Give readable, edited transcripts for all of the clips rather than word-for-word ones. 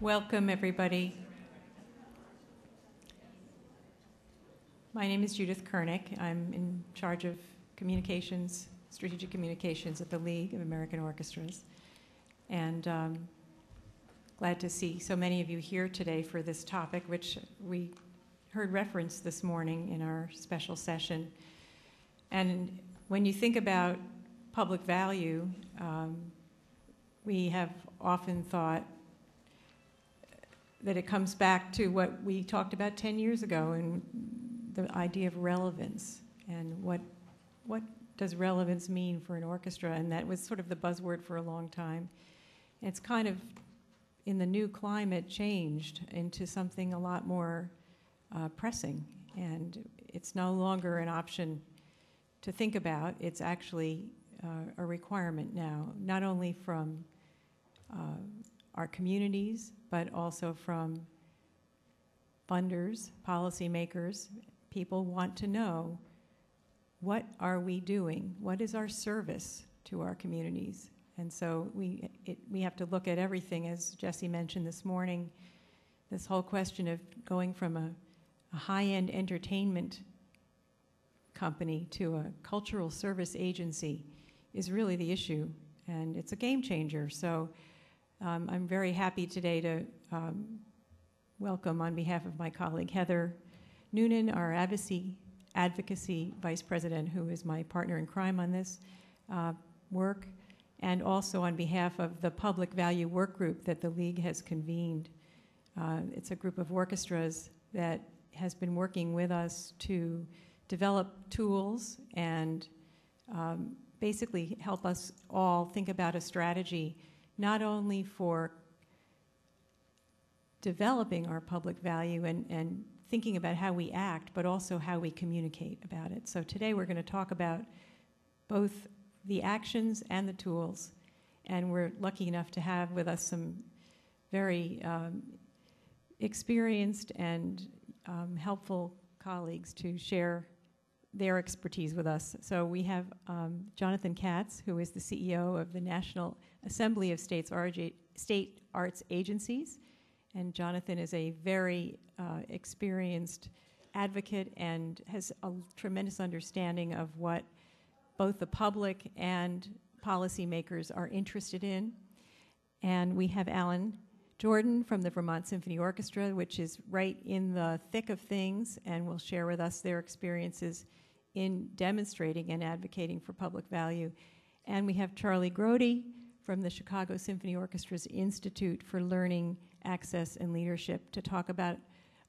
Welcome, everybody. My name is Judith Kurnick. I'm in charge of communications, strategic communications at the League of American Orchestras. And glad to see so many of you here today for this topic, which we heard referenced this morning in our special session. And when you think about public value, we have often thought that it comes back to what we talked about 10 years ago and the idea of relevance and what does relevance mean for an orchestra, and that was sort of the buzzword for a long time. And it's kind of, in the new climate, changed into something a lot more pressing, and it's no longer an option to think about. It's actually a requirement now, not only from our communities, but also from funders, policymakers. People want to know, what are we doing? What is our service to our communities? And so we have to look at everything, as Jesse mentioned this morning. This whole question of going from a high-end entertainment company to a cultural service agency is really the issue, and it's a game changer. So I'm very happy today to welcome, on behalf of my colleague Heather Noonan, our advocacy vice president, who is my partner in crime on this work, and also on behalf of the public value work group that the League has convened. It's a group of orchestras that has been working with us to develop tools and basically help us all think about a strategy, not only for developing our public value and thinking about how we act, but also how we communicate about it. So today we're going to talk about both the actions and the tools, and we're lucky enough to have with us some very experienced and helpful colleagues to share their expertise with us. So we have Jonathan Katz, who is the CEO of the National Assembly of State Arts Agencies. And Jonathan is a very experienced advocate and has a tremendous understanding of what both the public and policymakers are interested in. And we have Alan Jordan from the Vermont Symphony Orchestra, which is right in the thick of things, and will share with us their experiences in demonstrating and advocating for public value. And we have Charlie Grode from the Chicago Symphony Orchestra's Institute for Learning, Access, and Leadership to talk about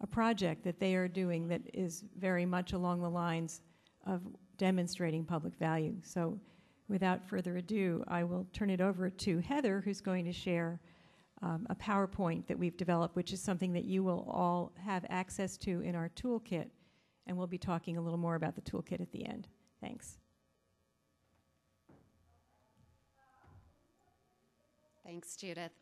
a project that they are doing that is very much along the lines of demonstrating public value. So without further ado, I will turn it over to Heather, who's going to share a PowerPoint that we've developed, which is something that you will all have access to in our toolkit. And we'll be talking a little more about the toolkit at the end. Thanks. Thanks, Judith.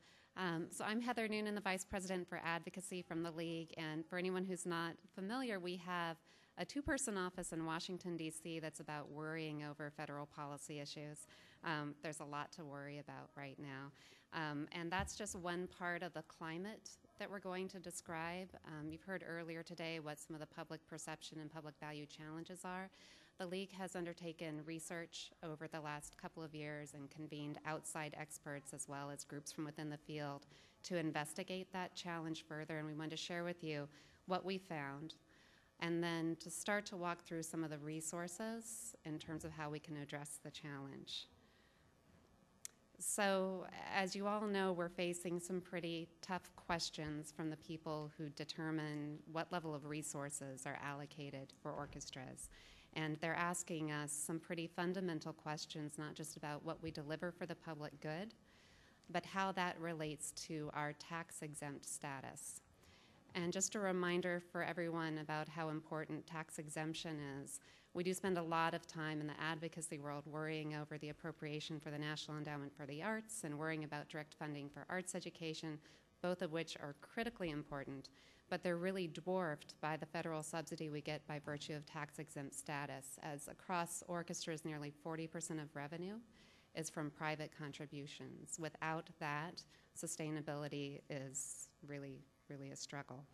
So I'm Heather Noonan, the Vice President for Advocacy from the League. And for anyone who's not familiar, we have a two-person office in Washington, D.C. that's about worrying over federal policy issues. There's a lot to worry about right now. And that's just one part of the climate that we're going to describe. You've heard earlier today what some of the public perception and public value challenges are. The League has undertaken research over the last couple of years and convened outside experts as well as groups from within the field to investigate that challenge further, and we wanted to share with you what we found, and then to start to walk through some of the resources in terms of how we can address the challenge. So, as you all know, we're facing some pretty tough questions from the people who determine what level of resources are allocated for orchestras. And they're asking us some pretty fundamental questions, not just about what we deliver for the public good, but how that relates to our tax-exempt status. And just a reminder for everyone about how important tax exemption is. We do spend a lot of time in the advocacy world worrying over the appropriation for the National Endowment for the Arts and worrying about direct funding for arts education, both of which are critically important, but they're really dwarfed by the federal subsidy we get by virtue of tax-exempt status, as across orchestras nearly 40% of revenue is from private contributions. Without that, sustainability is really, really a struggle.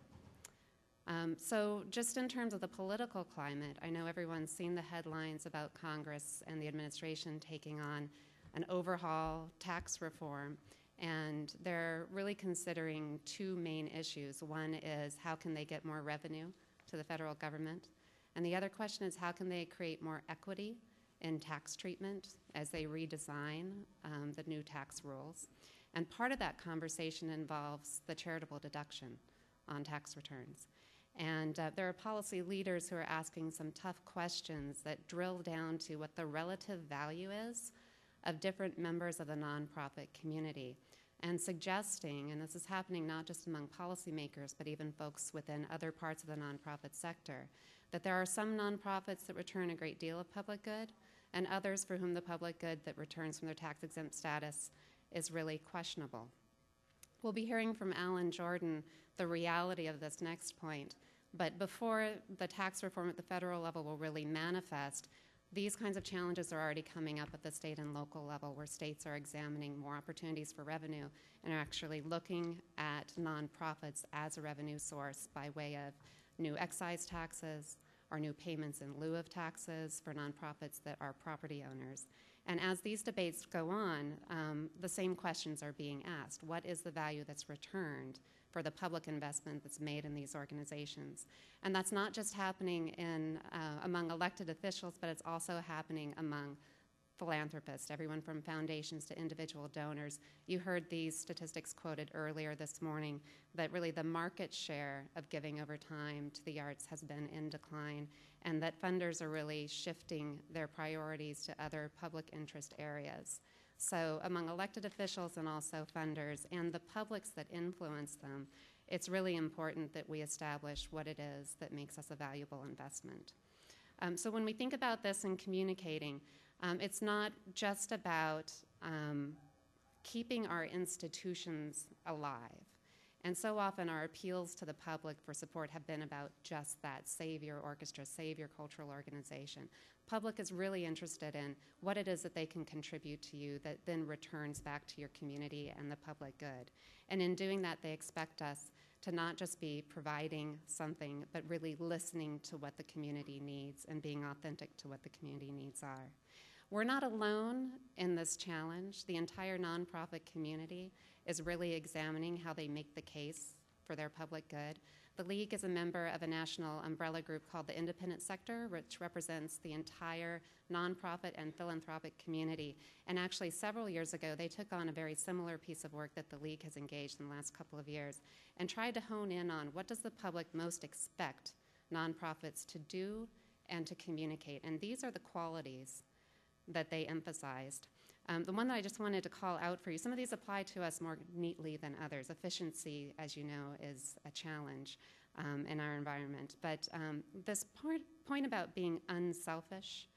So just in terms of the political climate, I know everyone's seen the headlines about Congress and the administration taking on an overhaul tax reform, and they're really considering two main issues. One is how can they get more revenue to the federal government, and the other question is how can they create more equity in tax treatment as they redesign the new tax rules. And part of that conversation involves the charitable deduction on tax returns. And there are policy leaders who are asking some tough questions that drill down to what the relative value is of different members of the nonprofit community, and suggesting, and this is happening not just among policymakers, but even folks within other parts of the nonprofit sector, that there are some nonprofits that return a great deal of public good, and others for whom the public good that returns from their tax-exempt status is really questionable. We'll be hearing from Alan Jordan the reality of this next point, but before the tax reform at the federal level will really manifest, these kinds of challenges are already coming up at the state and local level, where states are examining more opportunities for revenue and are actually looking at nonprofits as a revenue source by way of new excise taxes or new payments in lieu of taxes for nonprofits that are property owners. And as these debates go on, the same questions are being asked. What is the value that's returned for the public investment that's made in these organizations? And that's not just happening among elected officials, but it's also happening among philanthropists, everyone from foundations to individual donors. You heard these statistics quoted earlier this morning, that really the market share of giving over time to the arts has been in decline, and that funders are really shifting their priorities to other public interest areas. So among elected officials and also funders and the publics that influence them, it's really important that we establish what it is that makes us a valuable investment. So when we think about this and communicating, it's not just about keeping our institutions alive. And so often our appeals to the public for support have been about just that: save your orchestra, save your cultural organization. Public is really interested in what it is that they can contribute to you that then returns back to your community and the public good. And in doing that, they expect us to not just be providing something, but really listening to what the community needs and being authentic to what the community needs are. We're not alone in this challenge. The entire nonprofit community is really examining how they make the case for their public good. The League is a member of a national umbrella group called the Independent Sector, which represents the entire nonprofit and philanthropic community. And actually, several years ago, they took on a very similar piece of work that the League has engaged in the last couple of years and tried to hone in on what does the public most expect nonprofits to do and to communicate. And these are the qualities that they emphasized. The one that I just wanted to call out for you, some of these apply to us more neatly than others. Efficiency, as you know, is a challenge in our environment. But this point about being unselfish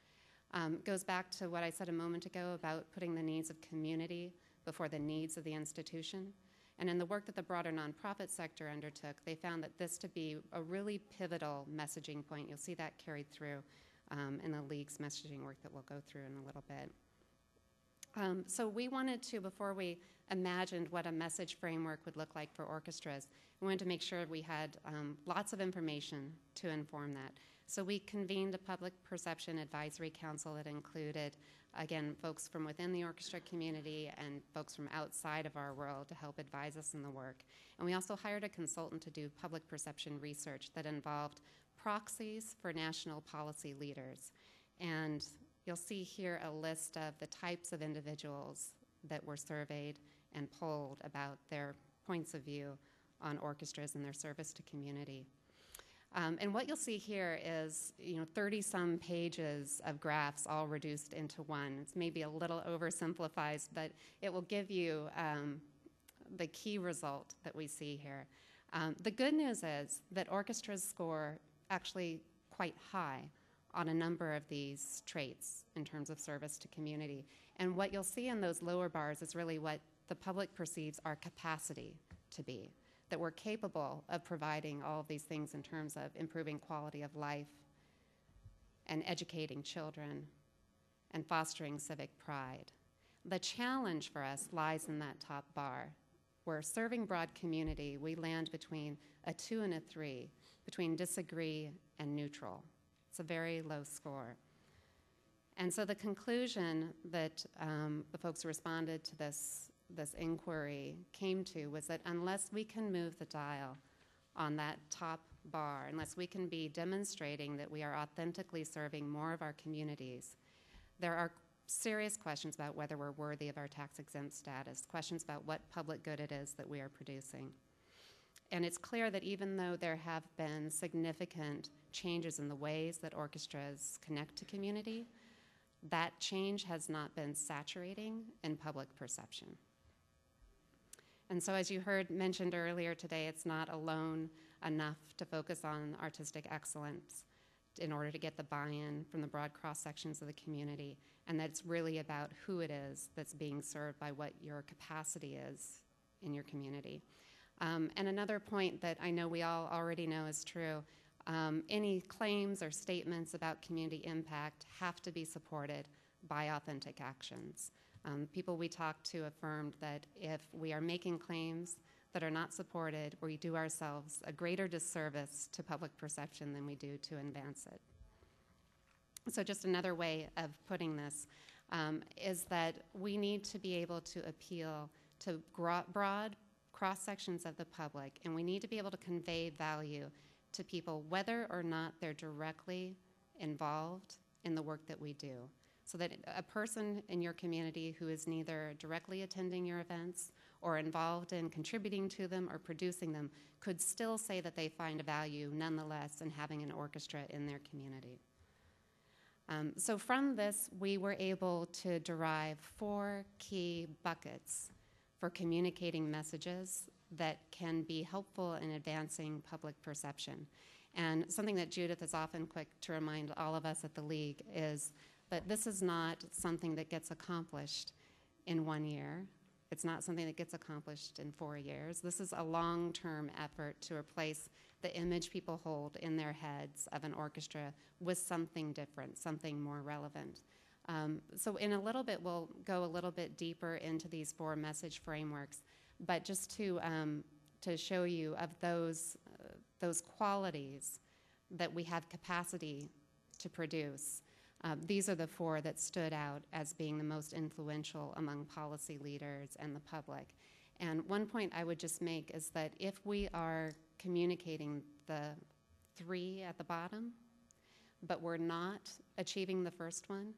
goes back to what I said a moment ago about putting the needs of community before the needs of the institution. And in the work that the broader nonprofit sector undertook, they found that this to be a really pivotal messaging point. You'll see that carried through in the League's messaging work that we'll go through in a little bit. So we wanted to, before we imagined what a message framework would look like for orchestras, we wanted to make sure we had lots of information to inform that. So we convened a public perception advisory council that included, again, folks from within the orchestra community and folks from outside of our world to help advise us in the work. And we also hired a consultant to do public perception research that involved proxies for national policy leaders. And you'll see here a list of the types of individuals that were surveyed and polled about their points of view on orchestras and their service to community. And what you'll see here is, 30-some pages of graphs all reduced into one. It's maybe a little oversimplified, but it will give you the key result that we see here. The good news is that orchestras score actually quite high on a number of these traits in terms of service to community. And what you'll see in those lower bars is really what the public perceives our capacity to be, that we're capable of providing all of these things in terms of improving quality of life and educating children and fostering civic pride. The challenge for us lies in that top bar, where serving broad community, we land between a 2 and a 3, between disagree and neutral. It's a very low score. And so the conclusion that the folks who responded to this inquiry came to was that unless we can move the dial on that top bar, unless we can be demonstrating that we are authentically serving more of our communities, there are serious questions about whether we're worthy of our tax-exempt status, questions about what public good it is that we are producing. And it's clear that even though there have been significant changes in the ways that orchestras connect to community, that change has not been saturating in public perception. And so as you heard mentioned earlier today, it's not alone enough to focus on artistic excellence in order to get the buy-in from the broad cross-sections of the community, and that it's really about who it is that's being served by what your capacity is in your community. And another point that I know we all already know is true, any claims or statements about community impact have to be supported by authentic actions. People we talked to affirmed that if we are making claims that are not supported, we do ourselves a greater disservice to public perception than we do to advance it. So just another way of putting this is that we need to be able to appeal to broad cross-sections of the public, and we need to be able to convey value to people whether or not they're directly involved in the work that we do. So that a person in your community who is neither directly attending your events or involved in contributing to them or producing them could still say that they find value nonetheless in having an orchestra in their community. So from this, we were able to derive 4 key buckets for communicating messages that can be helpful in advancing public perception. And something that Judith is often quick to remind all of us at the League is that this is not something that gets accomplished in 1 year. It's not something that gets accomplished in 4 years. This is a long-term effort to replace the image people hold in their heads of an orchestra with something different, something more relevant. So in a little bit, we'll go a little bit deeper into these 4 message frameworks, but just to show you of those qualities that we have capacity to produce. These are the 4 that stood out as being the most influential among policy leaders and the public. And one point I would just make is that if we are communicating the 3 at the bottom, but we're not achieving the first one,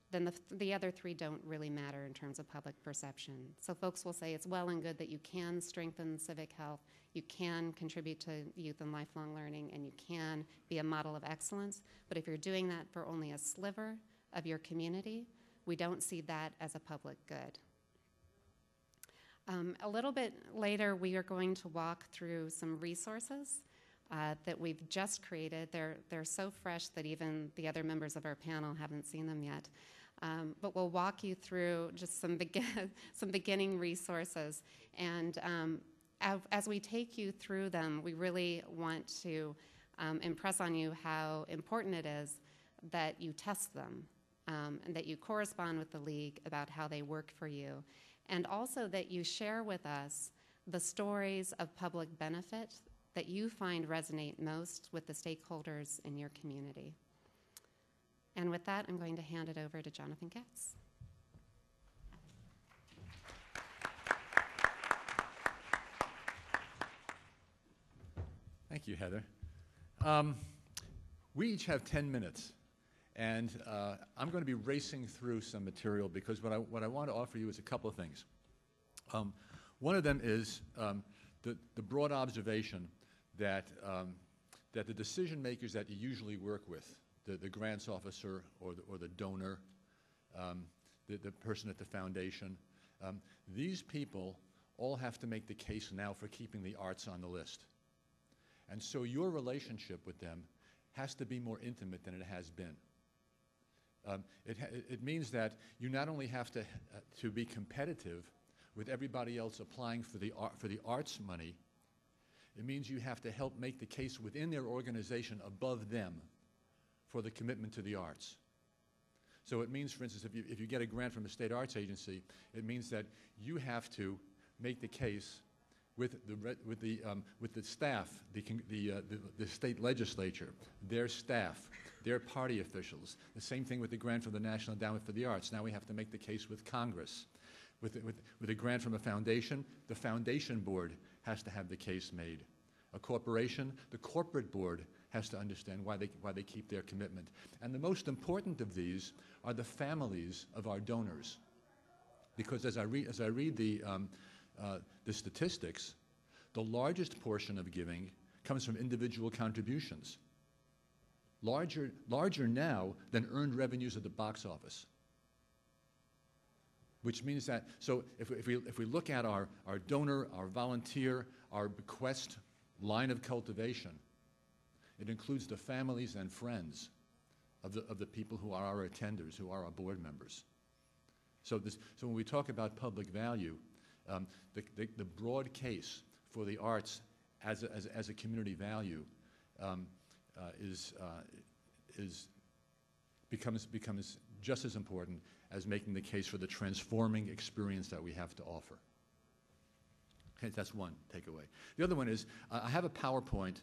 then the other 3 don't really matter in terms of public perception. So folks will say it's well and good that you can strengthen civic health, you can contribute to youth and lifelong learning, and you can be a model of excellence, but if you're doing that for only a sliver of your community, we don't see that as a public good. A little bit later, we are going to walk through some resources that we've just created. They're so fresh that even the other members of our panel haven't seen them yet. But we'll walk you through just some beginning resources. And as we take you through them, we really want to impress on you how important it is that you test them and that you correspond with the League about how they work for you. And also that you share with us the stories of public benefit that you find resonate most with the stakeholders in your community. And with that, I'm going to hand it over to Jonathan Katz. Thank you, Heather. We each have 10 minutes, and I'm going to be racing through some material because what I want to offer you is a couple of things. One of them is the broad observation that the decision makers that you usually work with, the grants officer or the donor, the person at the foundation, these people all have to make the case now for keeping the arts on the list. And so your relationship with them has to be more intimate than it has been. It means that you not only have to be competitive with everybody else applying for the arts money, it means you have to help make the case within their organization above them for the commitment to the arts. So it means, for instance, if you get a grant from a state arts agency, it means that you have to make the case with the staff, the state legislature, their staff, their party officials. The same thing with the grant from the National Endowment for the Arts. Now we have to make the case with Congress. With a grant from a foundation, the foundation board has to have the case made. A corporation, the corporate board has to understand why they keep their commitment. And the most important of these are the families of our donors. Because as I read the statistics, the largest portion of giving comes from individual contributions. Larger now than earned revenues at the box office. Which means that, so if we look at our donor, our volunteer, our bequest line of cultivation, it includes the families and friends of the people who are our attenders, who are our board members. So when we talk about public value, the broad case for the arts as a community value becomes just as important as making the case for the transforming experience that we have to offer. Okay, that's one takeaway. The other one is I have a PowerPoint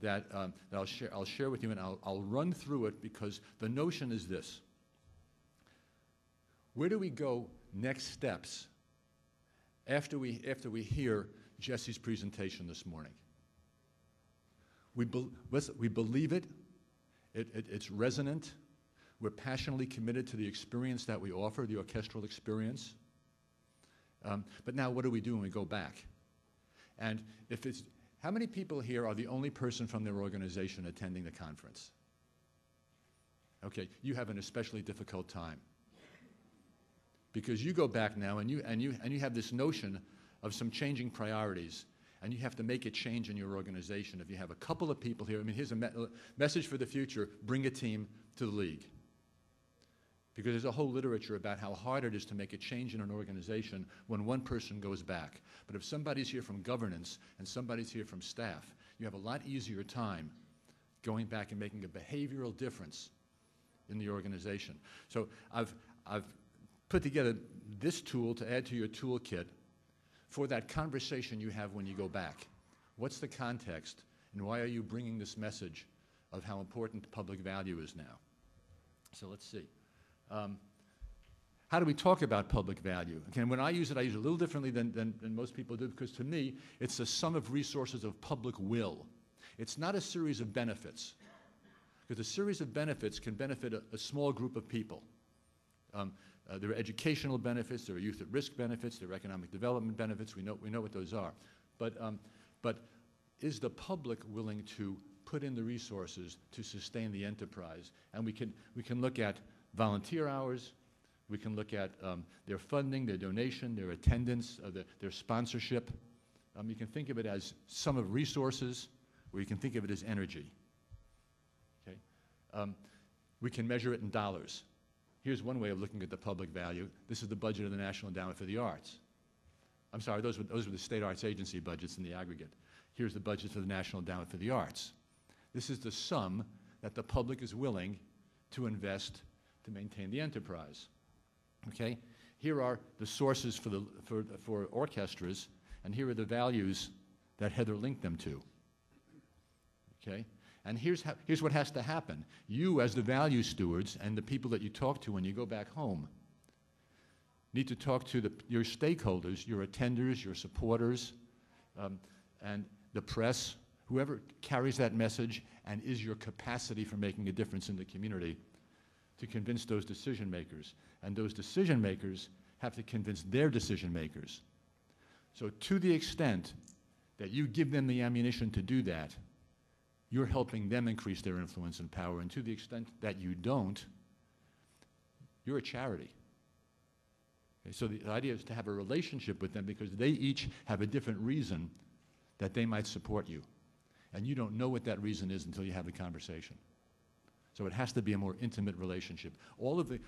that I'll share with you, and I'll run through it because the notion is this: where do we go next steps after we hear Jesse's presentation this morning? We believe it. It's resonant. We're passionately committed to the experience that we offer, the orchestral experience. But now what do we do when we go back? And how many people here are the only person from their organization attending the conference? Okay, you have an especially difficult time. Because you go back now and you have this notion of some changing priorities, and you have to make a change in your organization. If you have a couple of people here, I mean, here's a message for the future: bring a team to the league. Because there's a whole literature about how hard it is to make a change in an organization when one person goes back. But if somebody's here from governance and somebody's here from staff, you have a lot easier time going back and making a behavioral difference in the organization. So I've put together this tool to add to your toolkit for that conversation you have when you go back. What's the context, and why are you bringing this message of how important public value is now? So let's see. How do we talk about public value? Again, when I use it a little differently than most people do, because to me, it's a sum of resources of public will. It's not a series of benefits, because a series of benefits can benefit a small group of people. There are educational benefits, there are youth at risk benefits, there are economic development benefits. We know what those are. But is the public willing to put in the resources to sustain the enterprise? And we can look at volunteer hours, we can look at their funding, their donation, their attendance, their sponsorship. You can think of it as sum of resources, or you can think of it as energy. Okay? We can measure it in dollars. Here's one way of looking at the public value. This is the budget of the National Endowment for the Arts. I'm sorry, those were the state arts agency budgets in the aggregate. Here's the budget for the National Endowment for the Arts. This is the sum that the public is willing to invest to maintain the enterprise. Okay? Here are the sources for orchestras, and here are the values that Heather linked them to. Okay? And here's what has to happen. You, as the value stewards, and the people that you talk to when you go back home, need to talk to your stakeholders, your attenders, your supporters, and the press, whoever carries that message and is your capacity for making a difference in the community, to convince those decision makers. And those decision makers have to convince their decision makers. So to the extent that you give them the ammunition to do that, you're helping them increase their influence and power. And to the extent that you don't, you're a charity. Okay, so the idea is to have a relationship with them because they each have a different reason that they might support you. And you don't know what that reason is until you have the conversation. So it has to be a more intimate relationship. All of the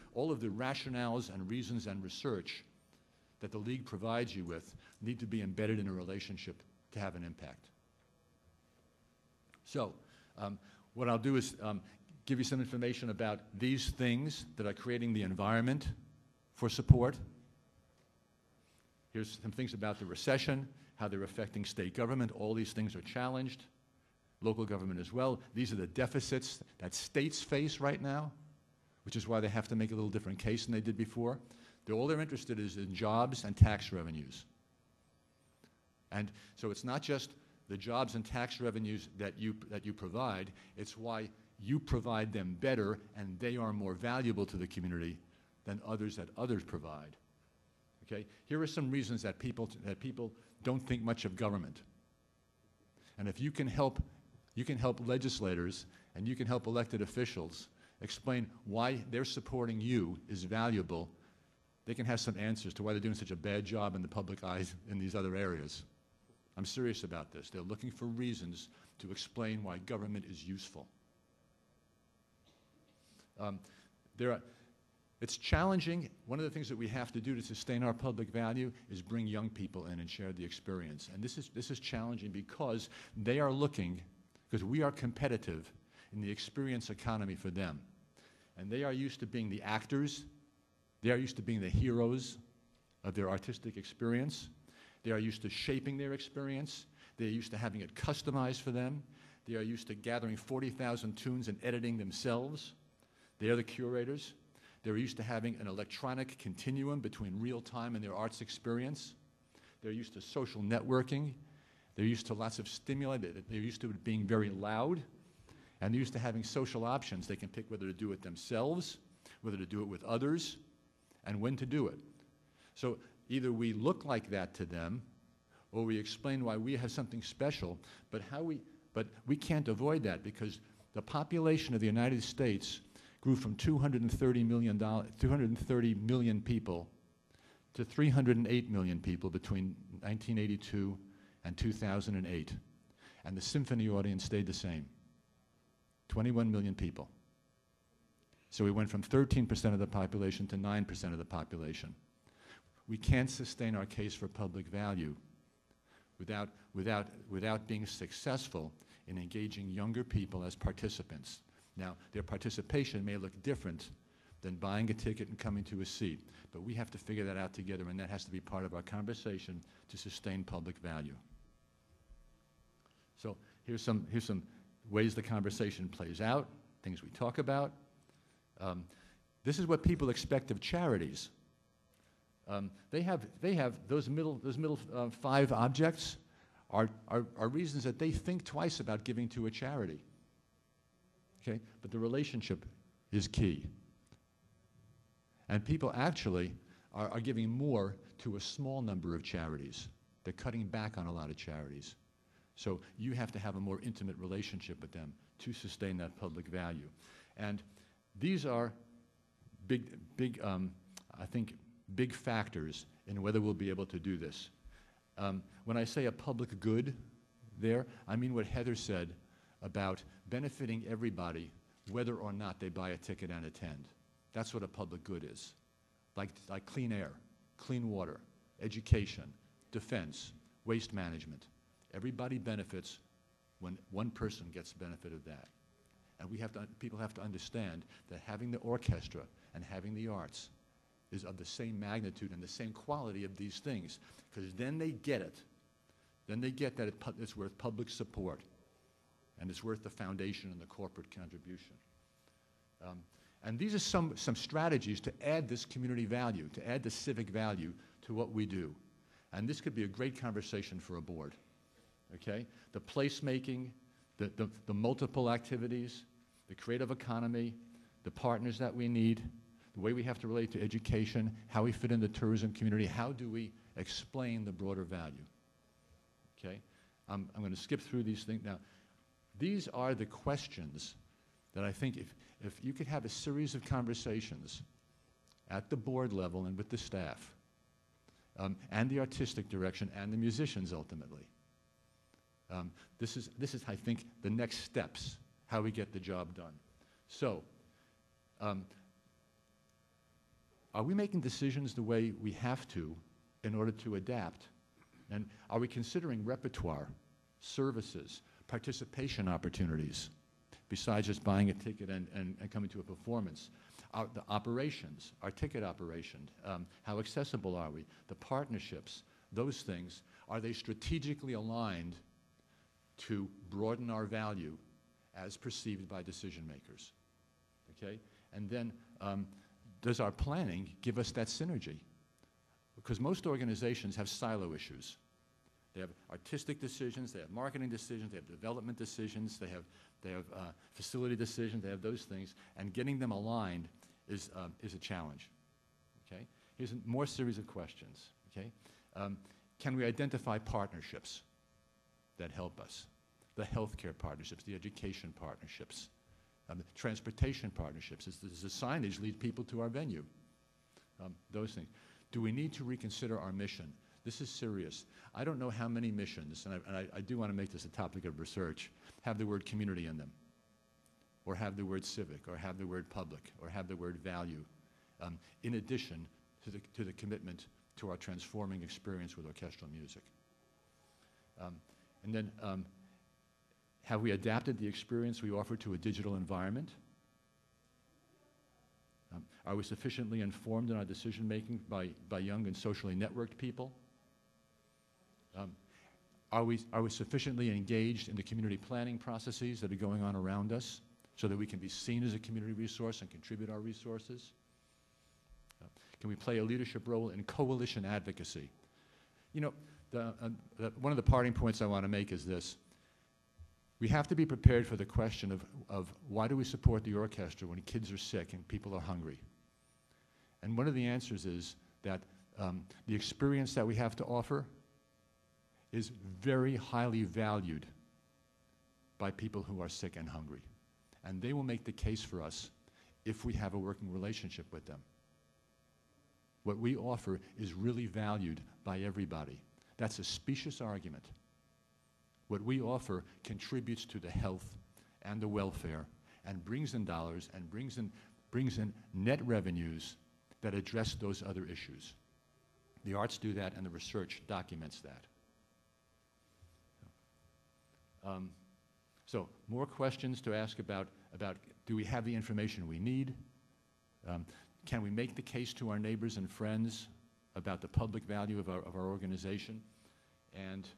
rationales and reasons and research that the League provides you with need to be embedded in a relationship to have an impact. So what I'll do is give you some information about these things that are creating the environment for support. Here's some things about the recession, how they're affecting state government. All these things are challenged. Local government as well. These are the deficits that states face right now, which is why they have to make a little different case than they did before. All they're interested is in jobs and tax revenues. And so it's not just the jobs and tax revenues that you provide, it's why you provide them better and they are more valuable to the community than others that others provide. Okay? Here are some reasons that people don't think much of government. And if you can help legislators and you can help elected officials explain why they're supporting you is valuable, they can have some answers to why they're doing such a bad job in the public eyes in these other areas. I'm serious about this. They're looking for reasons to explain why government is useful. It's challenging. One of the things that we have to do to sustain our public value is bring young people in and share the experience. And this is challenging because they are looking, because we are competitive in the experience economy for them. And they are used to being the actors. They are used to being the heroes of their artistic experience. They are used to shaping their experience. They are used to having it customized for them. They are used to gathering 40,000 tunes and editing themselves. They are the curators. They're used to having an electronic continuum between real time and their arts experience. They're used to social networking. They're used to lots of stimuli. They're used to it being very loud. And they're used to having social options. They can pick whether to do it themselves, whether to do it with others, and when to do it. So either we look like that to them, or we explain why we have something special, but we can't avoid that because the population of the United States grew from 230 million people to 308 million people between 1982 and 2008. And the symphony audience stayed the same, 21 million people. So we went from 13% of the population to 9% of the population. We can't sustain our case for public value without being successful in engaging younger people as participants. Now, their participation may look different than buying a ticket and coming to a seat, but we have to figure that out together, and that has to be part of our conversation to sustain public value. So here's some ways the conversation plays out, things we talk about. This is what people expect of charities. They have those middle 5 objects are reasons that they think twice about giving to a charity. Okay, but the relationship is key. And people actually are giving more to a small number of charities. They're cutting back on a lot of charities. So you have to have a more intimate relationship with them to sustain that public value. And these are I think, big factors in whether we'll be able to do this. When I say a public good there, I mean what Heather said about benefiting everybody, whether or not they buy a ticket and attend. That's what a public good is. Like clean air, clean water, education, defense, waste management. Everybody benefits when one person gets the benefit of that. And people have to understand that having the orchestra and having the arts is of the same magnitude and the same quality of these things, because then they get it. Then they get that it's worth public support, and it's worth the foundation and the corporate contribution. And these are some strategies to add this community value, to add the civic value to what we do. And this could be a great conversation for a board, okay? The placemaking, the multiple activities, the creative economy, the partners that we need, the way we have to relate to education, how we fit in the tourism community, how do we explain the broader value, okay? I'm going to skip through these things. Now, these are the questions that I think if you could have a series of conversations at the board level and with the staff, and the artistic direction and the musicians ultimately. This is, I think, the next steps, how we get the job done. So, are we making decisions the way we have to in order to adapt? And are we considering repertoire, services, participation opportunities, besides just buying a ticket and coming to a performance? the operations, our ticket operation, how accessible are we, the partnerships, those things, are they strategically aligned to broaden our value as perceived by decision makers? Okay? And then does our planning give us that synergy? Because most organizations have silo issues. They have artistic decisions, they have marketing decisions, they have development decisions, they have facility decisions, they have those things, and getting them aligned is a challenge. Okay? Here's a more series of questions. Okay? Can we identify partnerships that help us? The healthcare partnerships, the education partnerships, transportation partnerships. Does the signage lead people to our venue? Those things. Do we need to reconsider our mission? This is serious. I don't know how many missions, and I do want to make this a topic of research, have the word community in them, or have the word civic, or have the word public, or have the word value, in addition to the commitment to our transforming experience with orchestral music. And then, have we adapted the experience we offer to a digital environment? Are we sufficiently informed in our decision-making by young and socially networked people? Are we sufficiently engaged in the community planning processes that are going on around us so that we can be seen as a community resource and contribute our resources? Can we play a leadership role in coalition advocacy? You know, one of the parting points I want to make is this. We have to be prepared for the question of why do we support the orchestra when kids are sick and people are hungry? And one of the answers is that the experience that we have to offer is very highly valued by people who are sick and hungry. And they will make the case for us if we have a working relationship with them. What we offer is really valued by everybody. That's a specious argument. What we offer contributes to the health and the welfare and brings in dollars and brings in net revenues that address those other issues. The arts do that and the research documents that. So more questions to ask about do we have the information we need? Can we make the case to our neighbors and friends about the public value of our organization? And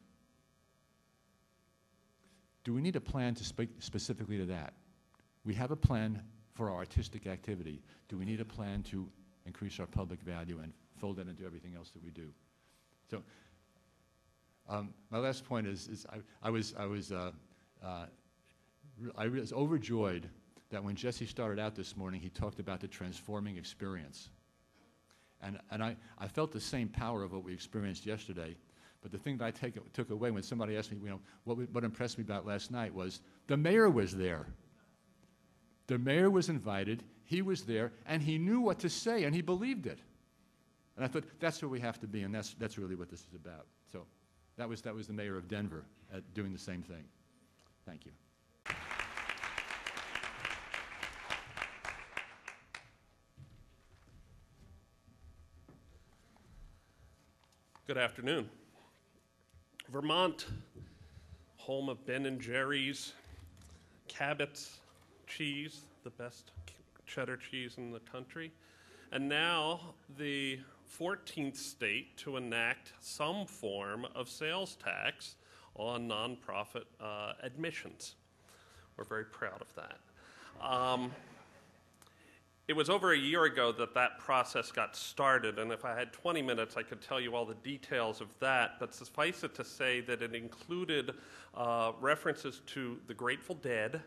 do we need a plan to speak specifically to that? We have a plan for our artistic activity. Do we need a plan to increase our public value and fold that into everything else that we do? So my last point is I was overjoyed that when Jesse started out this morning, he talked about the transforming experience. And I felt the same power of what we experienced yesterday. But the thing that I took away when somebody asked me, you know, what impressed me about last night was the mayor was there. The mayor was invited, he was there, and he knew what to say, and he believed it. And I thought, that's where we have to be, and that's really what this is about. So that was the mayor of Denver doing the same thing. Thank you. Good afternoon. Vermont, home of Ben & Jerry's, Cabot's cheese, the best cheddar cheese in the country, and now the 14th state to enact some form of sales tax on nonprofit admissions. We're very proud of that. It was over a year ago that process got started, and if I had 20 minutes, I could tell you all the details of that, but suffice it to say that it included references to the Grateful Dead,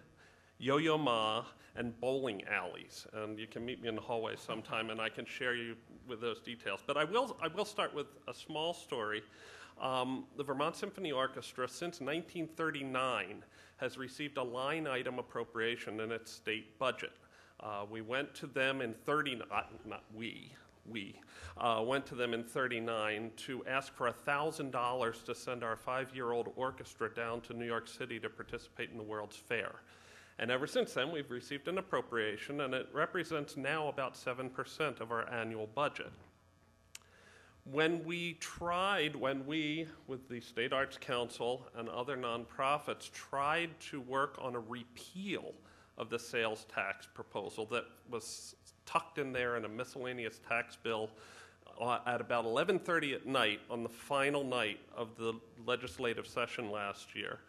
Yo-Yo Ma, and bowling alleys. And you can meet me in the hallway sometime, and I can share you with those details. But I will start with a small story. The Vermont Symphony Orchestra, since 1939, has received a line item appropriation in its state budget. We went to them in went to them in 39 to ask for $1,000 to send our 5-year-old orchestra down to New York City to participate in the World's Fair. And ever since then, we've received an appropriation, and it represents now about 7% of our annual budget. When we, with the State Arts Council and other nonprofits, tried to work on a repeal of the sales tax proposal that was tucked in there in a miscellaneous tax bill at about 11:30 at night on the final night of the legislative session last year.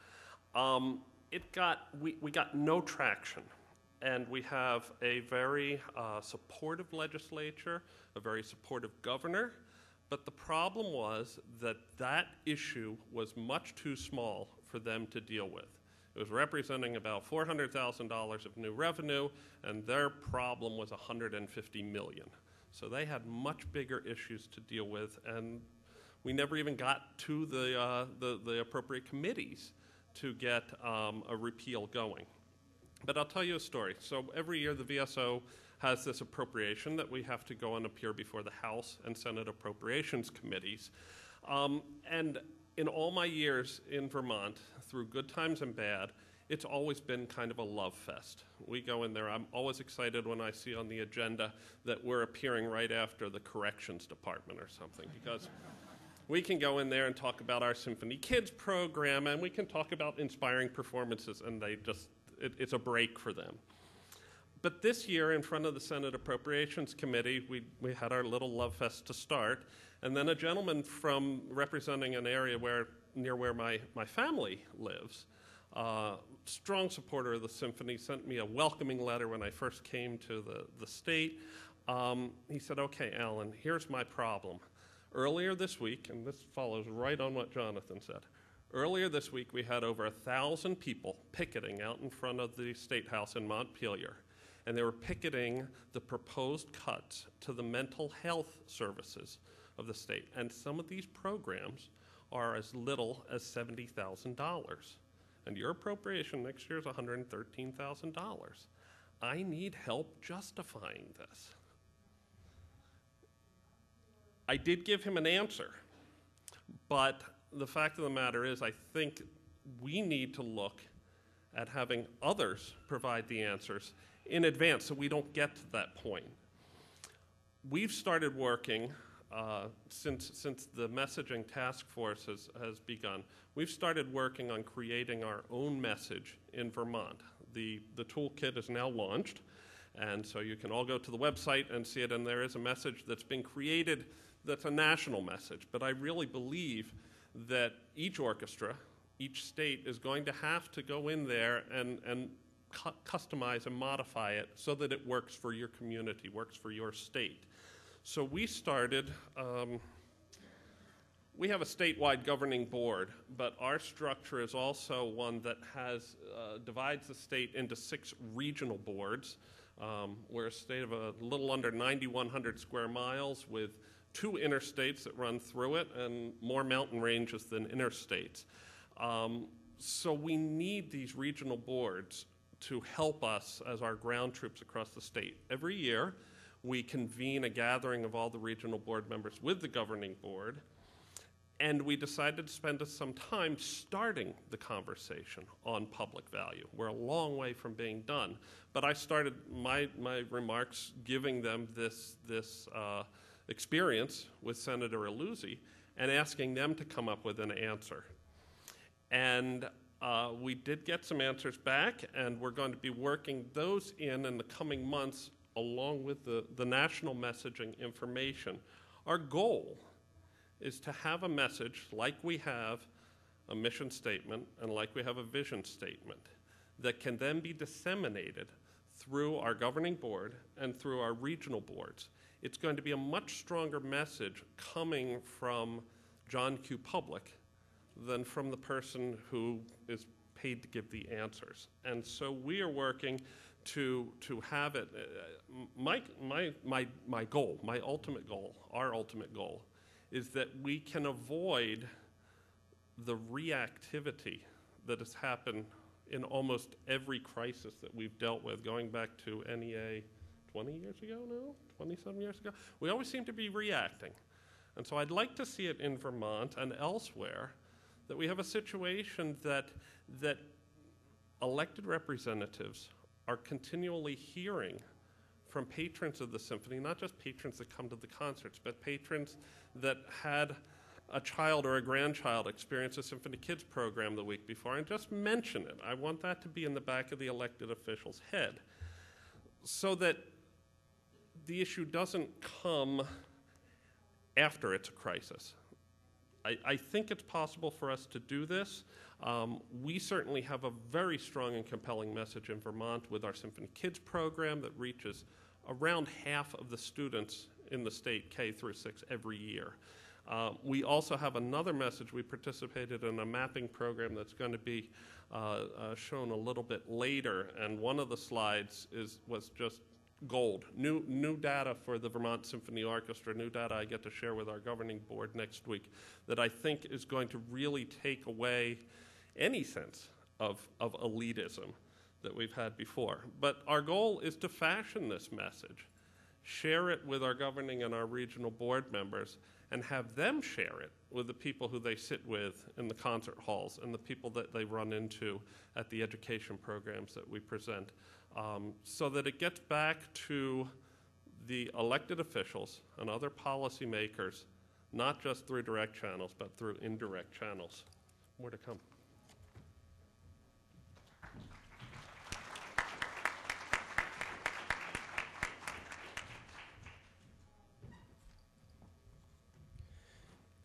We got no traction, and we have a very supportive legislature, a very supportive governor, but the problem was that that issue was much too small for them to deal with. It was representing about $400,000 of new revenue, and their problem was $150 million. So they had much bigger issues to deal with, and we never even got to the appropriate committees to get a repeal going. But I'll tell you a story. So every year the VSO has this appropriation that we have to go and appear before the House and Senate Appropriations Committees. And in all my years in Vermont, through good times and bad, it's always been kind of a love fest. We go in there, I'm always excited when I see on the agenda that we're appearing right after the corrections department or something, because we can go in there and talk about our Symphony Kids program, and we can talk about inspiring performances, and it's a break for them. But this year, in front of the Senate Appropriations Committee, we had our little love fest to start, and then a gentleman from representing an area near where my family lives, strong supporter of the symphony, sent me a welcoming letter when I first came to the state. He said, "Okay, Alan, here's my problem. Earlier this week," and this follows right on what Jonathan said, earlier this week we had over 1,000 people picketing out in front of the State House in Montpelier, and they were picketing the proposed cuts to the mental health services of the state. And some of these programs are as little as $70,000. And your appropriation next year is $113,000. I need help justifying this. I did give him an answer, but the fact of the matter is I think we need to look at having others provide the answers in advance so we don't get to that point. We've started working since the messaging task force has begun. We've started working on creating our own message in Vermont. The toolkit is now launched, and so you can all go to the website and see it, and there is a message that's been created that's a national message. But I really believe that each orchestra, each state is going to have to go in there and customize and modify it so that it works for your community, works for your state. So we started, we have a statewide governing board, but our structure is also one that divides the state into 6 regional boards. We're a state of a little under 9,100 square miles with 2 interstates that run through it and more mountain ranges than interstates. So we need these regional boards to help us as our ground troops across the state. Every year, we convene a gathering of all the regional board members with the governing board, and we decided to spend some time starting the conversation on public value. We're a long way from being done, but I started my remarks giving them this experience with Senator Aluzzi and asking them to come up with an answer. And we did get some answers back, and we're going to be working those in the coming months along with the national messaging information. Our goal is to have a message like we have a mission statement and like we have a vision statement that can then be disseminated through our governing board and through our regional boards. It's going to be a much stronger message coming from John Q. Public than from the person who is paid to give the answers. And so we are working to have it. My goal, my ultimate goal, our ultimate goal, is that we can avoid the reactivity that has happened in almost every crisis that we've dealt with, going back to NEA 20 years ago now, 27 years ago. We always seem to be reacting. And so I'd like to see it in Vermont and elsewhere that we have a situation that elected representatives are continually hearing from patrons of the symphony, not just patrons that come to the concerts, but patrons that had a child or a grandchild experience a Symphony Kids program the week before and just mention it. I want that to be in the back of the elected official's head so that the issue doesn't come after it's a crisis. I think it's possible for us to do this. We certainly have a very strong and compelling message in Vermont with our Symphony Kids program that reaches around half of the students in the state, K through 6, every year. We also have another message. We participated in a mapping program that's going to be shown a little bit later, and one of the slides was just gold. New data for the Vermont Symphony Orchestra, new data I get to share with our governing board next week that I think is going to really take away any sense of elitism that we've had before. But our goal is to fashion this message, share it with our governing and our regional board members, and have them share it with the people who they sit with in the concert halls and the people that they run into at the education programs that we present, so that it gets back to the elected officials and other policymakers, not just through direct channels, but through indirect channels. More to come.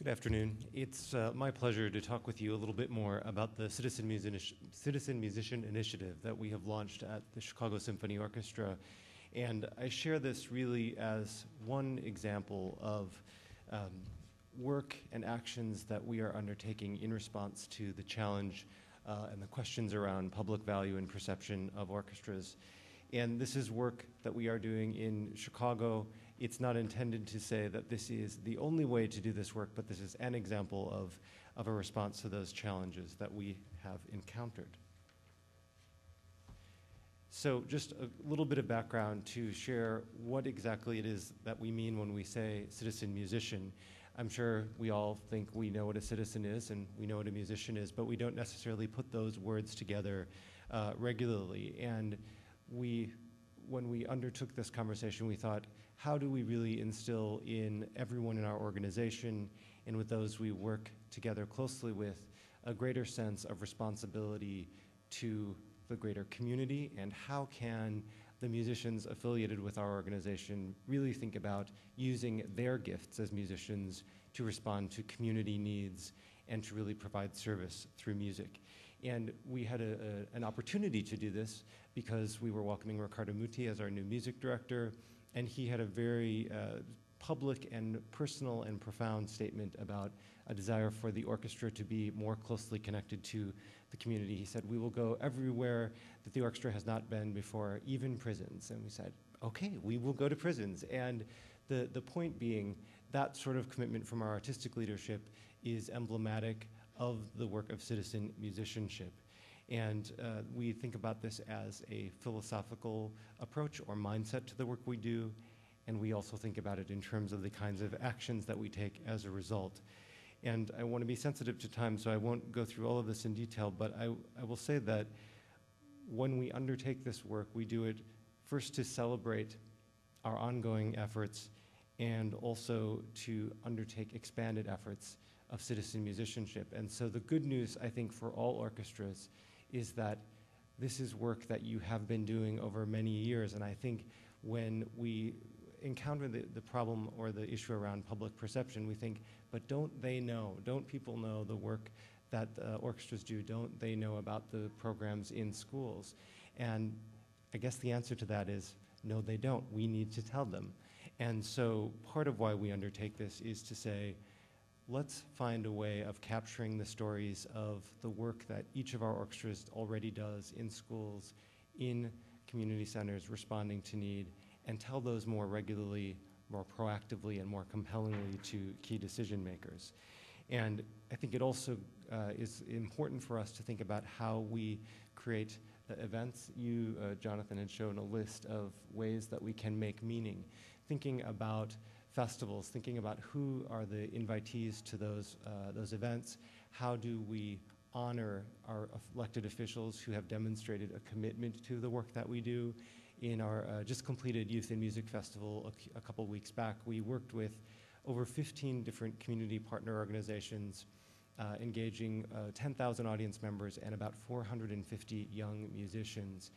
Good afternoon. It's my pleasure to talk with you a little bit more about the Citizen Musician Initiative that we have launched at the Chicago Symphony Orchestra. And I share this really as one example of work and actions that we are undertaking in response to the challenge and the questions around public value and perception of orchestras. And this is work that we are doing in Chicago. It's not intended to say that this is the only way to do this work, but this is an example of a response to those challenges that we have encountered. So just a little bit of background to share what exactly it is that we mean when we say citizen musician. I'm sure we all think we know what a citizen is and we know what a musician is, but we don't necessarily put those words together regularly. And when we undertook this conversation, we thought, how do we really instill in everyone in our organization and with those we work together closely with a greater sense of responsibility to the greater community, and how can the musicians affiliated with our organization really think about using their gifts as musicians to respond to community needs and to really provide service through music. And we had an opportunity to do this because we were welcoming Ricardo Muti as our new music director, and he had a very public and personal and profound statement about a desire for the orchestra to be more closely connected to the community. He said, we will go everywhere that the orchestra has not been before, even prisons. And we said, okay, we will go to prisons. And the point being, that sort of commitment from our artistic leadership is emblematic of the work of citizen musicianship. And we think about this as a philosophical approach or mindset to the work we do, and we also think about it in terms of the kinds of actions that we take as a result. And I want to be sensitive to time, so I won't go through all of this in detail, but I will say that when we undertake this work, we do it first to celebrate our ongoing efforts and also to undertake expanded efforts of citizen musicianship. And so the good news, I think, for all orchestras is that this is work that you have been doing over many years. And I think when we encounter the problem or the issue around public perception, we think, but don't they know? Don't people know the work that orchestras do? Don't they know about the programs in schools? And I guess the answer to that is, no, they don't. We need to tell them. And so part of why we undertake this is to say, let's find a way of capturing the stories of the work that each of our orchestras already does in schools, in community centers, responding to need, and tell those more regularly, more proactively, and more compellingly to key decision makers. And I think it also is important for us to think about how we create events. You, Jonathan, had shown a list of ways that we can make meaning, thinking about festivals, thinking about who are the invitees to those events, how do we honor our elected officials who have demonstrated a commitment to the work that we do. In our just completed Youth in Music Festival a couple weeks back, we worked with over 15 different community partner organizations, engaging 10,000 audience members and about 450 young musicians.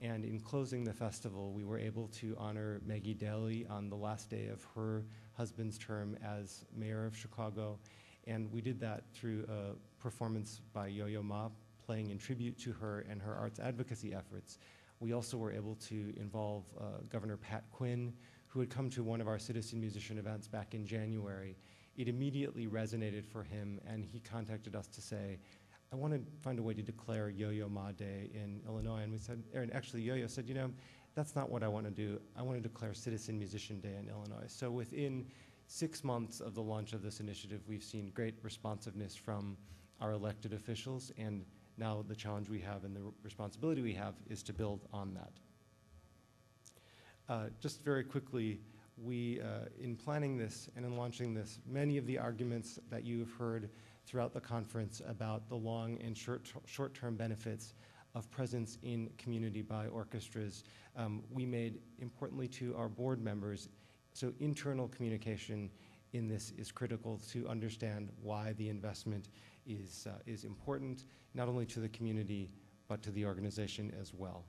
And in closing the festival, we were able to honor Maggie Daly on the last day of her husband's term as mayor of Chicago. And we did that through a performance by Yo-Yo Ma, playing in tribute to her and her arts advocacy efforts. We also were able to involve Governor Pat Quinn, who had come to one of our citizen musician events back in January. It immediately resonated for him, and he contacted us to say, I want to find a way to declare Yo-Yo Ma Day in Illinois. And we said, and actually Yo-Yo said, you know, that's not what I want to do. I want to declare Citizen Musician Day in Illinois. So within 6 months of the launch of this initiative, we've seen great responsiveness from our elected officials, and now the challenge we have and the responsibility we have is to build on that. Just very quickly, we, in planning this and in launching this, many of the arguments that you've heard throughout the conference about the long and short-term benefits of presence in community by orchestras, we made importantly to our board members. So internal communication in this is critical to understand why the investment is important, not only to the community, but to the organization as well.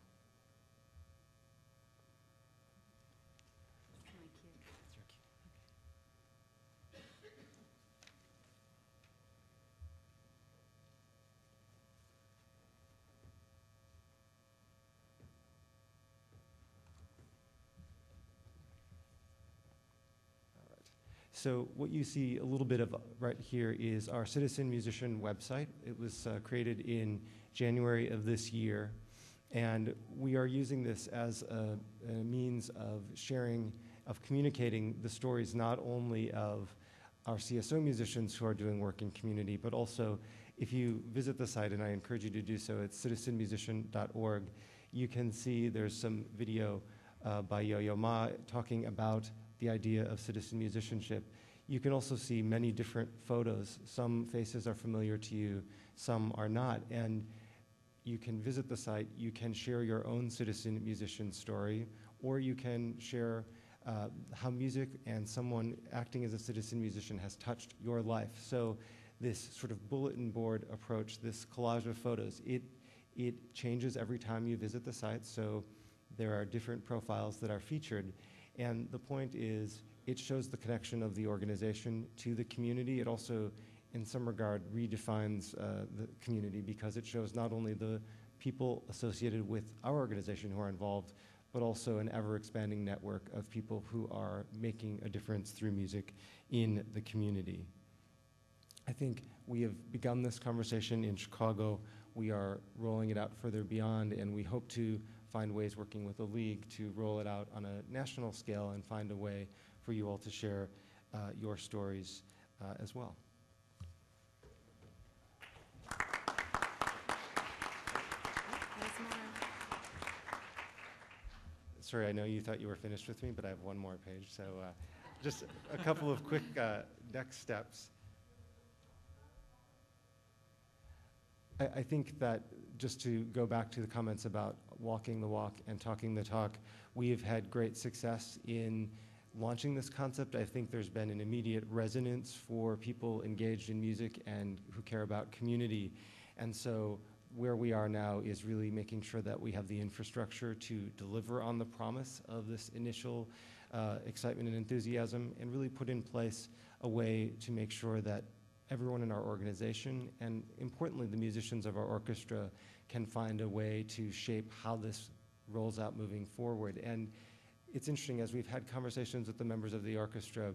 So what you see a little bit of right here is our Citizen Musician website. It was created in January of this year, and we are using this as a means of sharing, of communicating the stories not only of our CSO musicians who are doing work in community, but also if you visit the site, and I encourage you to do so, it's citizenmusician.org, you can see there's some video by Yo-Yo Ma talking about the idea of citizen musicianship. You can also see many different photos. Some faces are familiar to you, some are not. And you can visit the site, you can share your own citizen musician story, or you can share how music and someone acting as a citizen musician has touched your life. So this sort of bulletin board approach, this collage of photos, it changes every time you visit the site, so there are different profiles that are featured. And the point is, it shows the connection of the organization to the community. It also, in some regard, redefines the community because it shows not only the people associated with our organization who are involved, but also an ever-expanding network of people who are making a difference through music in the community. I think we have begun this conversation in Chicago. We are rolling it out further beyond, and we hope to find ways working with the League to roll it out on a national scale and find a way for you all to share your stories as well. Sorry, I know you thought you were finished with me, but I have one more page. So just a couple of quick next steps. I think that just to go back to the comments about walking the walk and talking the talk, we have had great success in launching this concept. I think there's been an immediate resonance for people engaged in music and who care about community. And so where we are now is really making sure that we have the infrastructure to deliver on the promise of this initial excitement and enthusiasm, and really put in place a way to make sure that everyone in our organization, and importantly the musicians of our orchestra, can find a way to shape how this rolls out moving forward. And it's interesting, as we've had conversations with the members of the orchestra,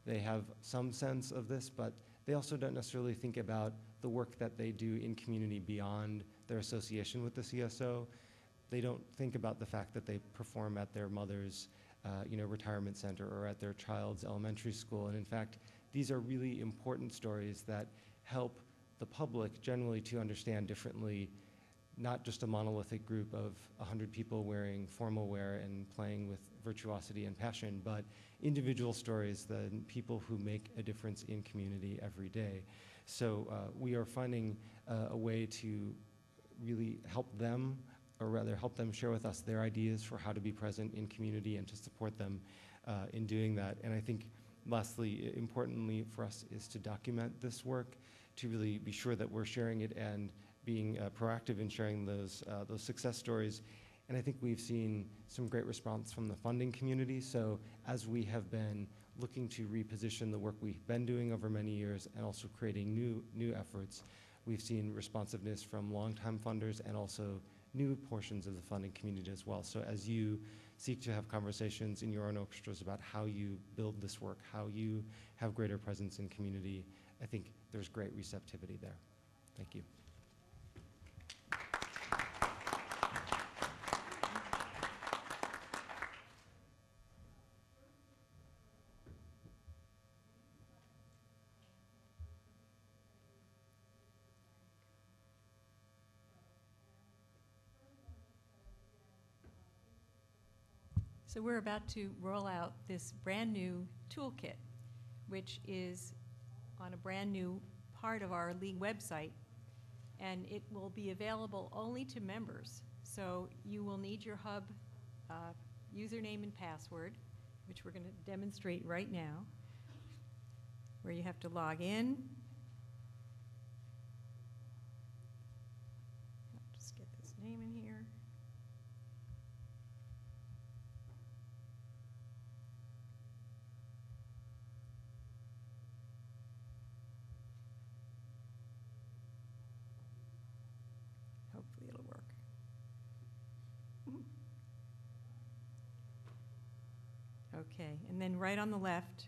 they have some sense of this, but they also don't necessarily think about the work that they do in community beyond their association with the CSO. They don't think about the fact that they perform at their mother's retirement center or at their child's elementary school. And in fact, these are really important stories that help the public generally to understand differently, not just a monolithic group of 100 people wearing formal wear and playing with virtuosity and passion, but individual stories, the people who make a difference in community every day. So we are finding a way to really help them, or rather help them share with us their ideas for how to be present in community and to support them in doing that. And I think lastly, importantly for us, is to document this work, to really be sure that we're sharing it and being proactive in sharing those success stories. And I think we've seen some great response from the funding community. So as we have been looking to reposition the work we've been doing over many years and also creating new efforts, we've seen responsiveness from longtime funders and also new portions of the funding community as well. So as you seek to have conversations in your own orchestras about how you build this work, how you have greater presence in community, I think there's great receptivity there. Thank you. So we're about to roll out this brand new toolkit, which is on a brand new part of our league website, and it will be available only to members. So you will need your hub username and password, which we're going to demonstrate right now, where you have to log in. I'll just get this name in here. Hopefully it'll work. Okay, and then right on the left,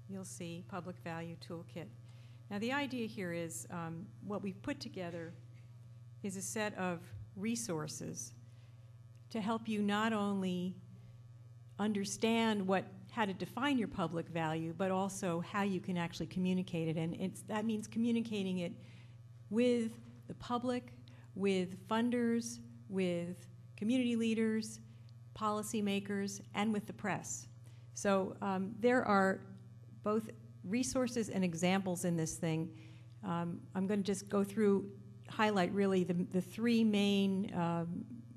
you'll see Public Value Toolkit. Now the idea here is what we've put together is a set of resources to help you not only understand how to define your public value, but also how you can actually communicate it. And that means communicating it with the public, with funders, with community leaders, policymakers, and with the press. So there are both resources and examples in this thing. I'm going to just go through, highlight really the three main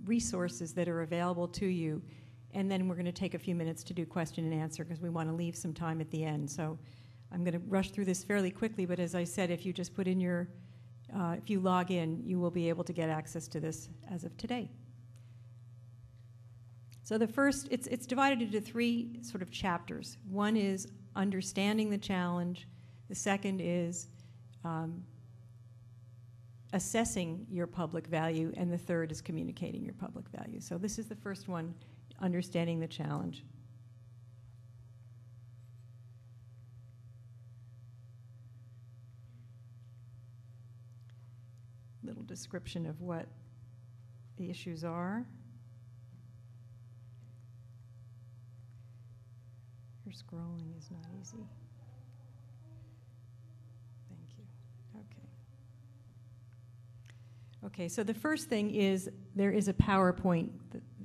resources that are available to you, and then we're going to take a few minutes to do question and answer because we want to leave some time at the end. So I'm going to rush through this fairly quickly, but as I said, if you just put in your, if you log in, you will be able to get access to this as of today. So the first, it's divided into three sort of chapters. One is understanding the challenge. The second is assessing your public value. And the third is communicating your public value. So this is the first one, understanding the challenge. Little description of what the issues are. Your scrolling is not easy. Thank you. Okay. Okay, so the first thing is there is a PowerPoint.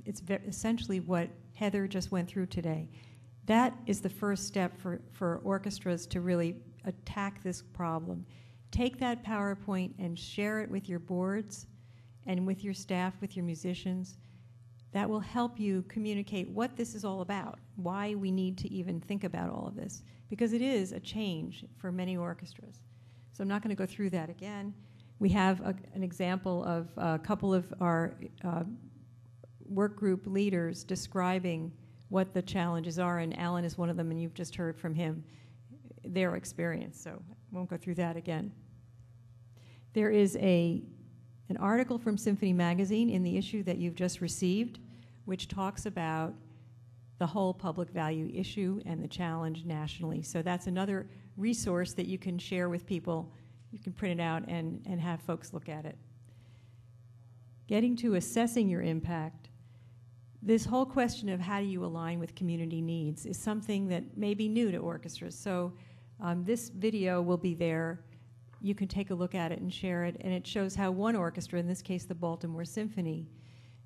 It's essentially what Heather just went through today. That is the first step for orchestras to really attack this problem. Take that PowerPoint and share it with your boards and with your staff, with your musicians. That will help you communicate what this is all about, why we need to even think about all of this, because it is a change for many orchestras. So I'm not going to go through that again. We have an example of a couple of our work group leaders describing what the challenges are, and Alan is one of them, and you've just heard from him their experience, so I won't go through that again. There is an article from Symphony magazine in the issue that you've just received, which talks about the whole public value issue and the challenge nationally. So that's another resource that you can share with people. You can print it out and have folks look at it. Getting to assessing your impact, this whole question of how do you align with community needs is something that may be new to orchestras. So this video will be there. You can take a look at it and share it, and it shows how one orchestra, in this case the Baltimore Symphony,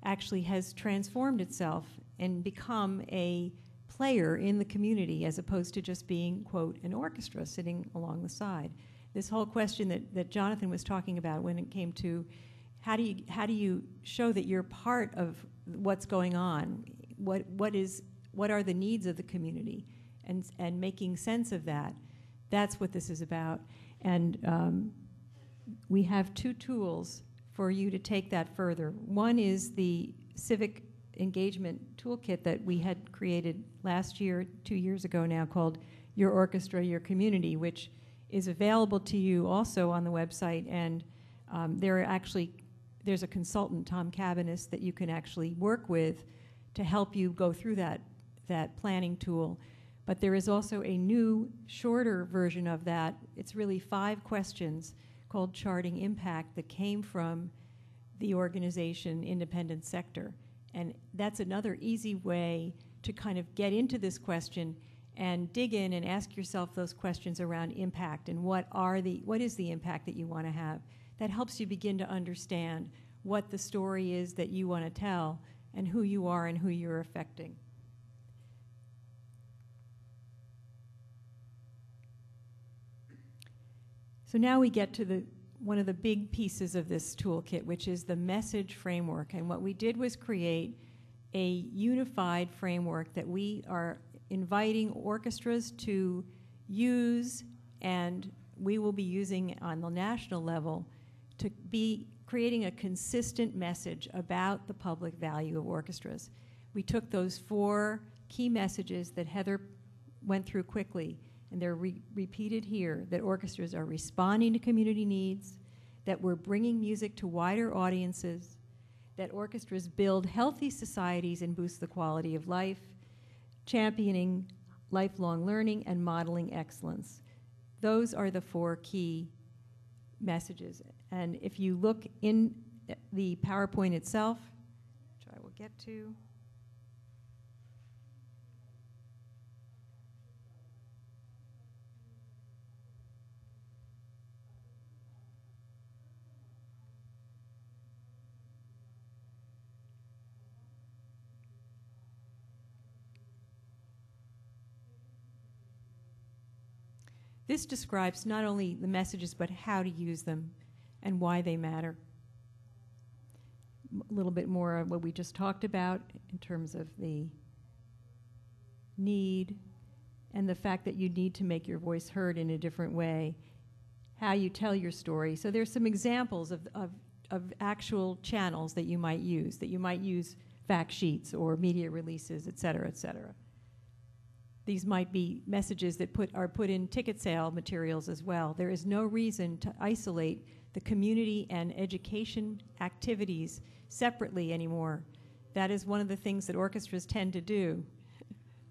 actually has transformed itself and become a player in the community as opposed to just being, quote, an orchestra sitting along the side. This whole question that Jonathan was talking about when it came to how do you show that you're part of what's going on, what are the needs of the community, and making sense of that, that's what this is about. And we have two tools for you to take that further. One is the civic engagement toolkit that we had created last year, 2 years ago now, called Your Orchestra, Your Community, which is available to you also on the website. And there's a consultant, Tom Cabanis, that you can actually work with to help you go through that planning tool. But there is also a new, shorter version of that. It's really 5 questions called Charting Impact that came from the organization Independent Sector. And that's another easy way to kind of get into this question and dig in and ask yourself those questions around impact and what is the impact that you want to have. That helps you begin to understand what the story is that you want to tell and who you are and who you're affecting. So now we get to one of the big pieces of this toolkit, which is the message framework. And what we did was create a unified framework that we are inviting orchestras to use, and we will be using on the national level to be creating a consistent message about the public value of orchestras. We took those 4 key messages that Heather went through quickly, and they're repeated here, that orchestras are responding to community needs, that we're bringing music to wider audiences, that orchestras build healthy societies and boost the quality of life, championing lifelong learning and modeling excellence. Those are the 4 key messages. And if you look in the PowerPoint itself, which I will get to, this describes not only the messages, but how to use them and why they matter. A little bit more of what we just talked about in terms of the need and the fact that you need to make your voice heard in a different way, how you tell your story. So there's some examples of actual channels that you might use fact sheets or media releases, et cetera, et cetera. These might be messages that are put in ticket sale materials as well. There is no reason to isolate the community and education activities separately anymore. That is one of the things that orchestras tend to do.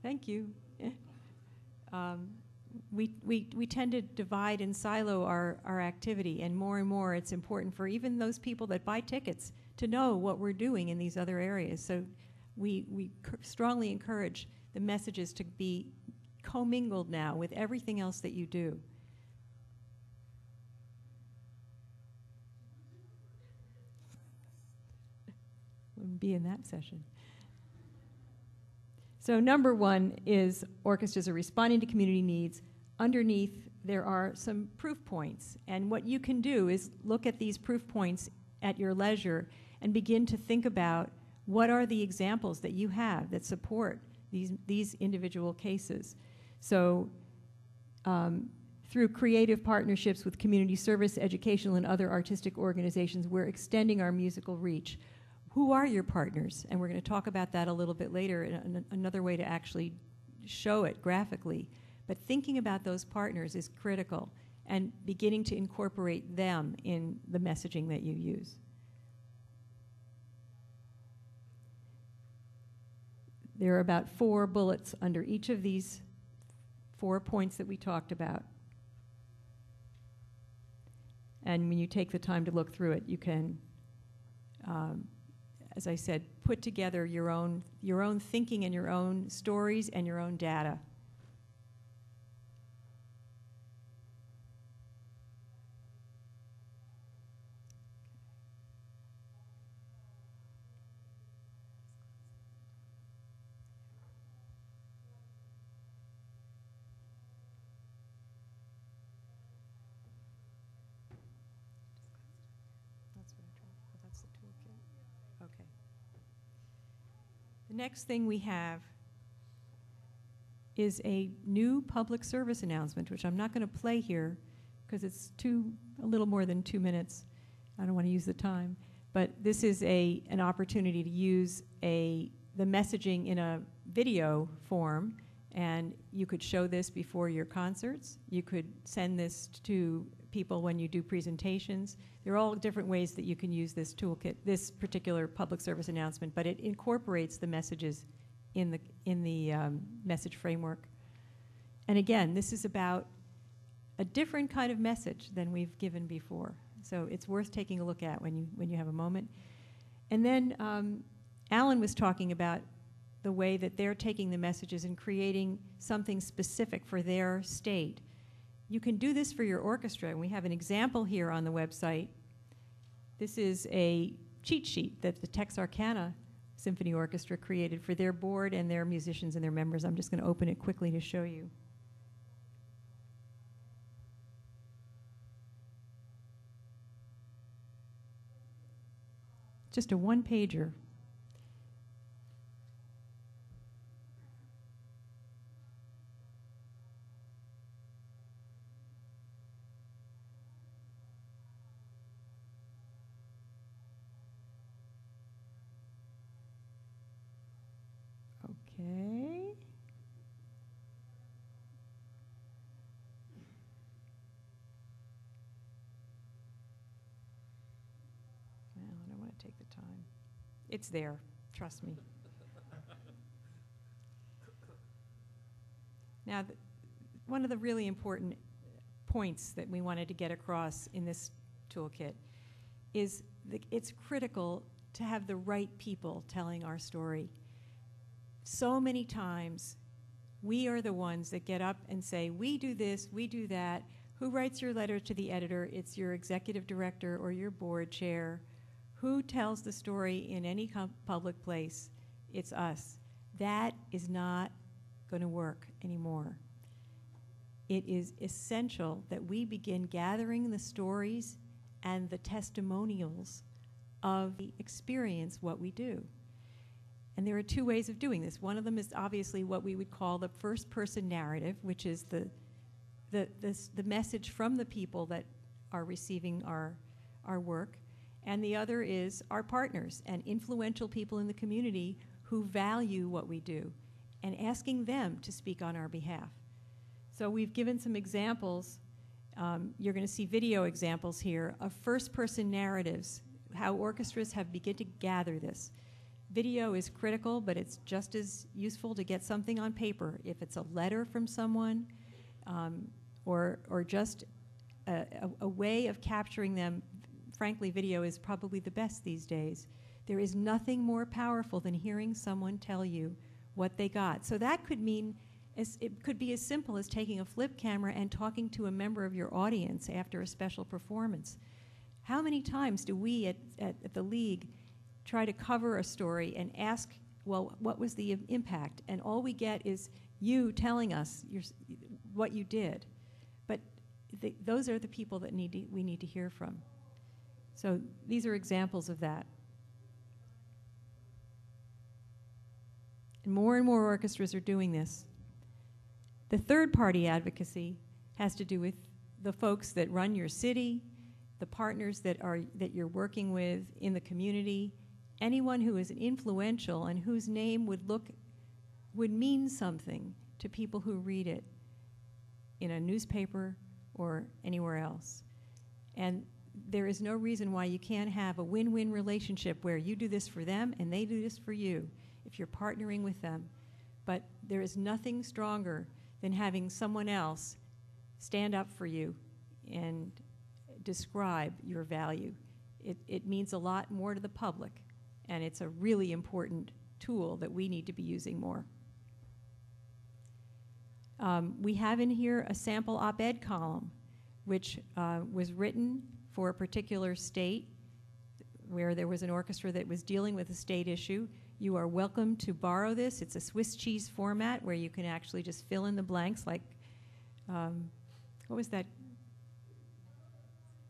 Thank you. We tend to divide and silo our activity, and more it's important for even those people that buy tickets to know what we're doing in these other areas. So we strongly encourage the messages to be commingled now with everything else that you do. Wouldn't be in that session. So number 1 is orchestras are responding to community needs. Underneath, there are some proof points. And what you can do is look at these proof points at your leisure and begin to think about what are the examples that you have that support these individual cases. So through creative partnerships with community service, educational, and other artistic organizations, we're extending our musical reach. Who are your partners? And we're going to talk about that a little bit later, another way to actually show it graphically. But thinking about those partners is critical, and beginning to incorporate them in the messaging that you use. There are about 4 bullets under each of these 4 points that we talked about. And when you take the time to look through it, you can, as I said, put together your own thinking and your own stories and your own data. The next thing we have is a new public service announcement, which I'm not going to play here because it's a little more than 2 minutes. I don't want to use the time. But this is an opportunity to use the messaging in a video form, and you could show this before your concerts. You could send this to people when you do presentations. There are all different ways that you can use this toolkit, this particular public service announcement, but it incorporates the messages in the message framework. And again, this is about a different kind of message than we've given before. So it's worth taking a look at when you have a moment. And then Alan was talking about the way that they're taking the messages and creating something specific for their state. You can do this for your orchestra, and we have an example here on the website. This is a cheat sheet that the Texarkana Symphony Orchestra created for their board and their musicians and their members. I'm just going to open it quickly to show you. Just a one-pager. Okay. Well, I don't want to take the time. It's there, trust me. Now, one of the really important points that we wanted to get across in this toolkit is that it's critical to have the right people telling our story. So many times, we are the ones that get up and say, we do this, we do that. Who writes your letter to the editor? It's your executive director or your board chair. Who tells the story in any public place? It's us. That is not going to work anymore. It is essential that we begin gathering the stories and the testimonials of the experience, what we do. And there are two ways of doing this. One of them is obviously what we would call the first-person narrative, which is the message from the people that are receiving our work. And the other is our partners and influential people in the community who value what we do and asking them to speak on our behalf. So we've given some examples. You're going to see video examples here of first-person narratives, how orchestras have begun to gather this. Video is critical, but it's just as useful to get something on paper. If it's a letter from someone or just a way of capturing them, frankly, video is probably the best these days. There is nothing more powerful than hearing someone tell you what they got. So that could mean, it could be as simple as taking a flip camera and talking to a member of your audience after a special performance. How many times do we at the League try to cover a story and ask, well, what was the impact? And all we get is you telling us what you did. But those are the people that we need to hear from. So these are examples of that. And more orchestras are doing this. The third-party advocacy has to do with the folks that run your city, the partners that you're working with in the community, anyone who is influential and whose name would mean something to people who read it in a newspaper or anywhere else. And there is no reason why you can't have a win-win relationship where you do this for them and they do this for you if you're partnering with them. But there is nothing stronger than having someone else stand up for you and describe your value. It means a lot more to the public, and it's a really important tool that we need to be using more. We have in here a sample op-ed column, which was written for a particular state where there was an orchestra that was dealing with a state issue. You are welcome to borrow this. It's a Swiss cheese format where you can actually just fill in the blanks like, what was that?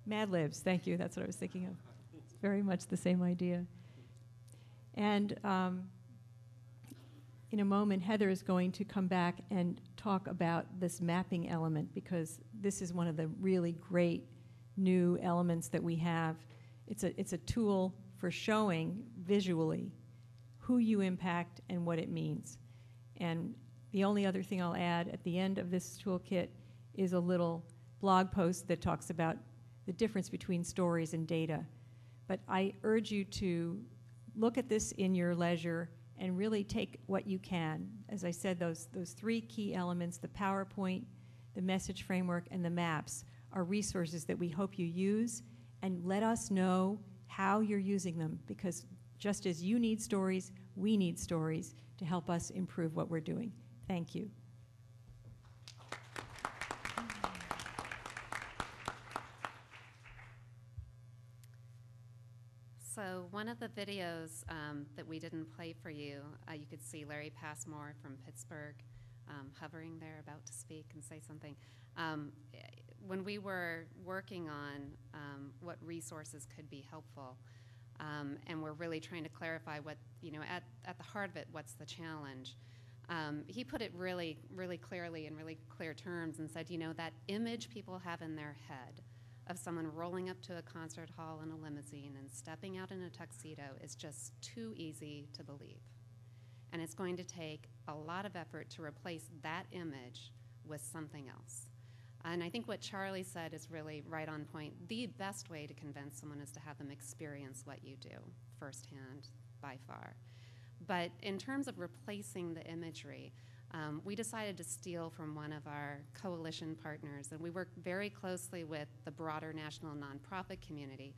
Mad Libs, thank you, that's what I was thinking of. It's very much the same idea. And in a moment, Heather is going to come back and talk about this mapping element, because this is one of the really great new elements that we have. It's a tool for showing visually who you impact and what it means. And the only other thing I'll add at the end of this toolkit is a little blog post that talks about the difference between stories and data. But I urge you to look at this in your leisure and really take what you can. As I said, those three key elements, the PowerPoint, the message framework, and the maps, are resources that we hope you use, and let us know how you're using them, because just as you need stories, we need stories to help us improve what we're doing. Thank you. So one of the videos that we didn't play for you, you could see Larry Passmore from Pittsburgh hovering there about to speak and say something. When we were working on what resources could be helpful, and we're really trying to clarify what, at the heart of it, what's the challenge, he put it really, really clearly in really clear terms and said, that image people have in their head of someone rolling up to a concert hall in a limousine and stepping out in a tuxedo is just too easy to believe. And it's going to take a lot of effort to replace that image with something else. And I think what Charlie said is really right on point. The best way to convince someone is to have them experience what you do firsthand, by far. But in terms of replacing the imagery, we decided to steal from one of our coalition partners, and we work very closely with the broader national nonprofit community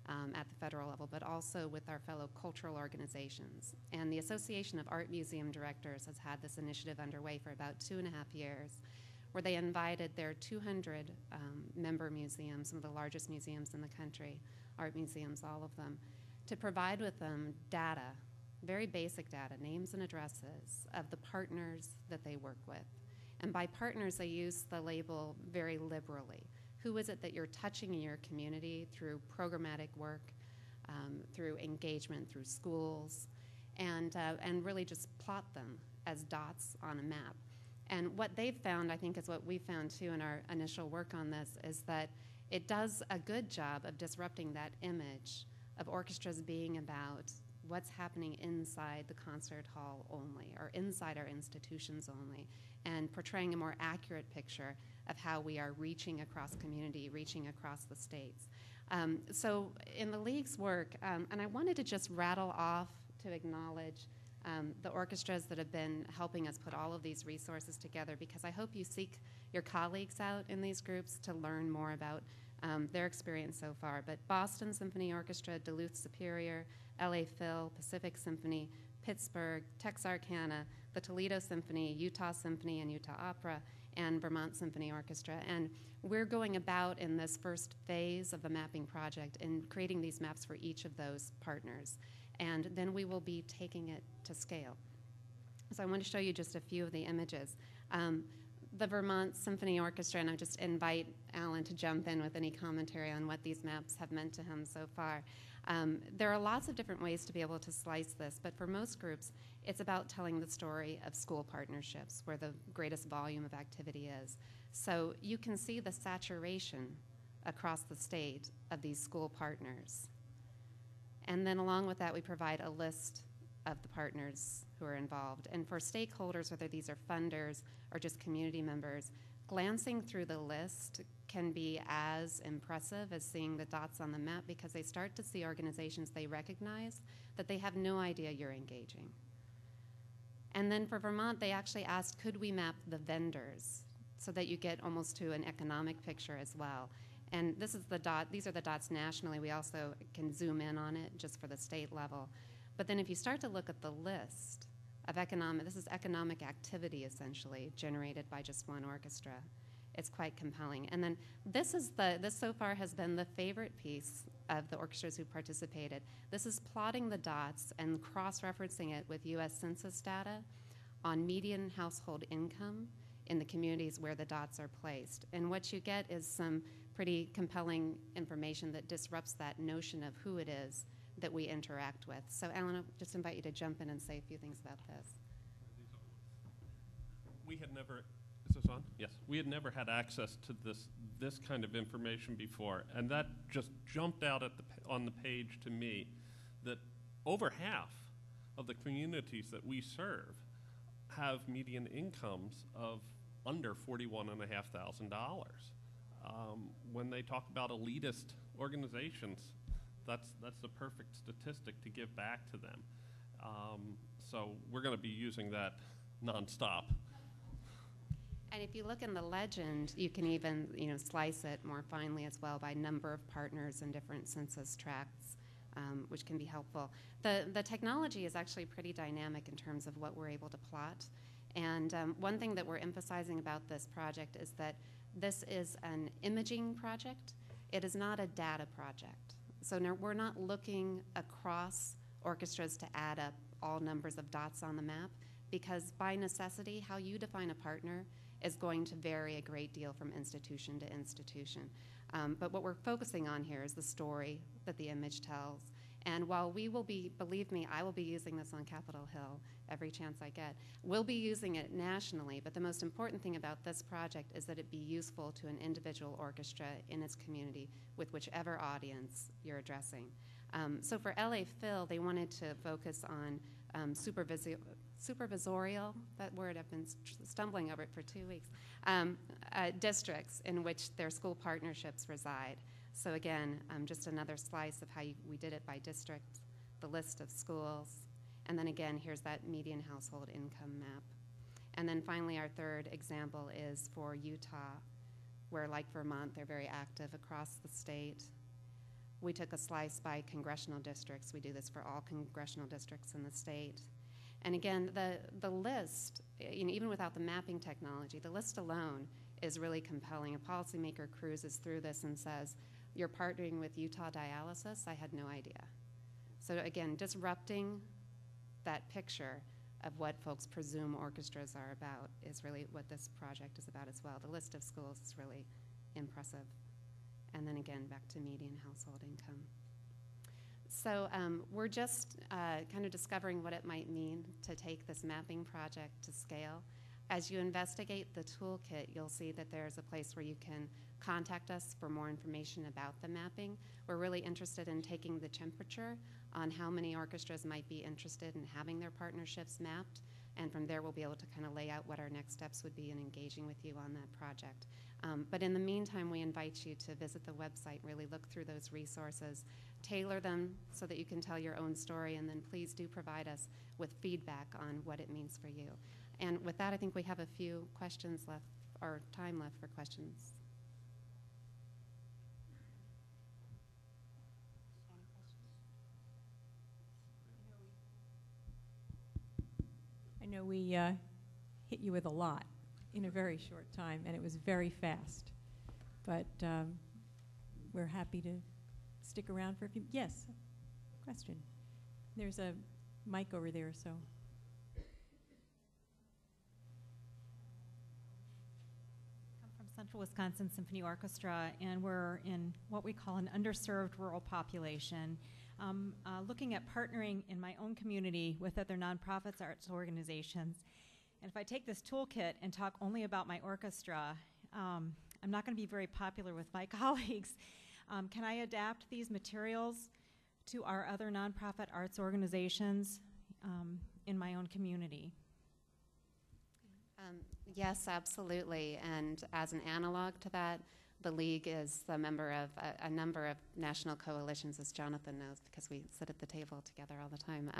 at the federal level, but also with our fellow cultural organizations. And the Association of Art Museum Directors has had this initiative underway for about 2.5 years, where they invited their 200 member museums, some of the largest museums in the country, art museums, all of them, to provide with them data, very basic data, names and addresses of the partners that they work with. And by partners, they use the label very liberally. Who is it that you're touching in your community through programmatic work, through engagement, through schools, and really just plot them as dots on a map. And what they've found, I think, is what we found too in our initial work on this, is that it does a good job of disrupting that image of orchestras being about what's happening inside the concert hall only, or inside our institutions only, and portraying a more accurate picture of how we are reaching across community, reaching across the states. So in the League's work, and I wanted to just rattle off to acknowledge the orchestras that have been helping us put all of these resources together, because I hope you seek your colleagues out in these groups to learn more about their experience so far. But Boston Symphony Orchestra, Duluth Superior, LA Phil, Pacific Symphony, Pittsburgh, Texarkana, the Toledo Symphony, Utah Symphony and Utah Opera, and Vermont Symphony Orchestra. And we're going about in this first phase of the mapping project and creating these maps for each of those partners. And then we will be taking it to scale. So I want to show you just a few of the images. The Vermont Symphony Orchestra, and I just invite Alan to jump in with any commentary on what these maps have meant to him so far. There are lots of different ways to be able to slice this, but for most groups, it's about telling the story of school partnerships, where the greatest volume of activity is. So you can see the saturation across the state of these school partners. And then along with that, we provide a list of the partners who are involved. And for stakeholders, whether these are funders or just community members, glancing through the list can be as impressive as seeing the dots on the map, because they start to see organizations they recognize that they have no idea you're engaging. And then for Vermont, they actually asked, could we map the vendors so that you get almost to an economic picture as well? And this is the dot, these are the dots nationally. We also can zoom in on it just for the state level. But then if you start to look at the list of this is economic activity essentially generated by just one orchestra. It's quite compelling. And then this so far has been the favorite piece of the orchestras who participated. This is plotting the dots and cross-referencing it with US Census data on median household income in the communities where the dots are placed. And what you get is some pretty compelling information that disrupts that notion of who it is that we interact with. So Alan, I'll just invite you to jump in and say a few things about this. We had never, is this on? Yes. We had never had access to this kind of information before, and that just jumped out on the page to me, that over half of the communities that we serve have median incomes of under $41,500. When they talk about elitist organizations, that's the perfect statistic to give back to them. So we're going to be using that nonstop. And if you look in the legend, you can even slice it more finely as well by number of partners in different census tracts, which can be helpful. The technology is actually pretty dynamic in terms of what we're able to plot. And one thing that we're emphasizing about this project is that this is an imaging project. It is not a data project. So we're not looking across orchestras to add up all numbers of dots on the map, because by necessity, how you define a partner is going to vary a great deal from institution to institution. But what we're focusing on here is the story that the image tells. And while we will be, believe me, I will be using this on Capitol Hill every chance I get. We'll be using it nationally, but the most important thing about this project is that it be useful to an individual orchestra in its community with whichever audience you're addressing. So for LA Phil, they wanted to focus on supervisorial, that word I've been stumbling over it for 2 weeks, districts in which their school partnerships reside. So again, just another slice of how we did it by district, the list of schools, and then again, here's that median household income map. And then finally, our third example is for Utah, where like Vermont, they're very active across the state. We took a slice by congressional districts. We do this for all congressional districts in the state. And again, the list, even without the mapping technology, the list alone is really compelling. A policymaker cruises through this and says, you're partnering with Utah Dialysis? I had no idea. So again, disrupting that picture of what folks presume orchestras are about is really what this project is about as well. The list of schools is really impressive. And then again, back to median household income. So we're just kind of discovering what it might mean to take this mapping project to scale. As you investigate the toolkit, you'll see that there's a place where you can contact us for more information about the mapping. We're really interested in taking the temperature on how many orchestras might be interested in having their partnerships mapped, and from there we'll be able to kind of lay out what our next steps would be in engaging with you on that project. But in the meantime, we invite you to visit the website, really look through those resources, tailor them so that you can tell your own story, and then please do provide us with feedback on what it means for you. And with that, I think we have a few questions left, or time left for questions. I know we hit you with a lot in a very short time, and it was very fast. But we're happy to stick around for a few. Yes, question. There's a mic over there, so. I'm from Central Wisconsin Symphony Orchestra, and we're in what we call an underserved rural population. Looking at partnering in my own community with other nonprofits, arts organizations. And if I take this toolkit and talk only about my orchestra, I'm not going to be very popular with my colleagues. Can I adapt these materials to our other nonprofit arts organizations in my own community? Yes, absolutely. And as an analog to that, the League is a member of a number of national coalitions, as Jonathan knows, because we sit at the table together all the time.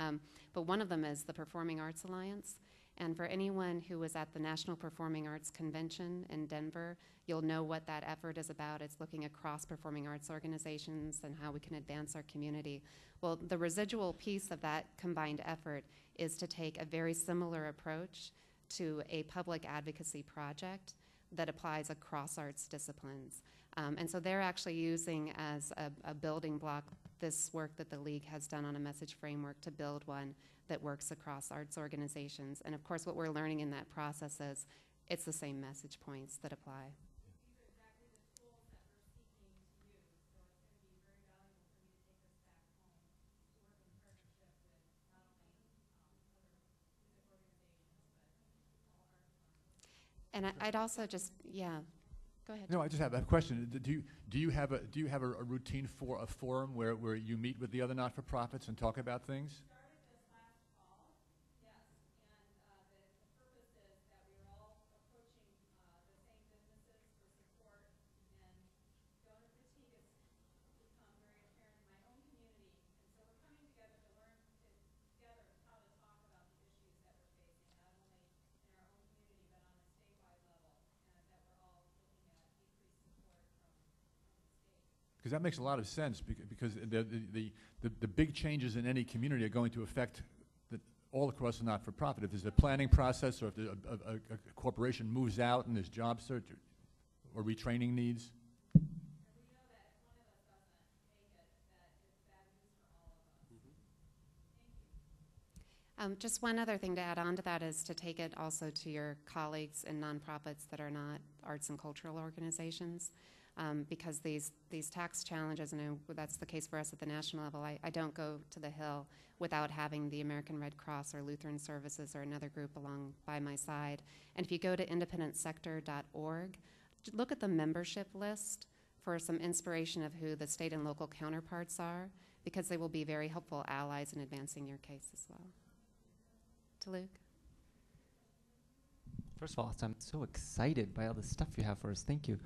But one of them is the Performing Arts Alliance. And for anyone who was at the National Performing Arts Convention in Denver, you'll know what that effort is about. It's looking across performing arts organizations and how we can advance our community. Well, the residual piece of that combined effort is to take a very similar approach to a public advocacy project that applies across arts disciplines. And so they're actually using as a building block this work that the League has done on a message framework to build one that works across arts organizations. And of course, what we're learning in that process is it's the same message points that apply. And I'd also just, yeah, Go ahead. No, I just have a question. Do you have a routine for a forum where you meet with the other not-for-profits and talk about things? Because that makes a lot of sense, because the big changes in any community are going to affect all across the not-for-profit. If there's a planning process, or if a corporation moves out and there's job search or retraining needs. Just one other thing to add on to that is to take it also to your colleagues in nonprofits that are not arts and cultural organizations. Because these tax challenges, and that's the case for us at the national level, I don't go to the Hill without having the American Red Cross or Lutheran Services or another group along by my side. And if you go to independentsector.org, look at the membership list for some inspiration of who the state and local counterparts are, because they will be very helpful allies in advancing your case as well. To Luke. First of all, I'm so excited by all the stuff you have for us. Thank you.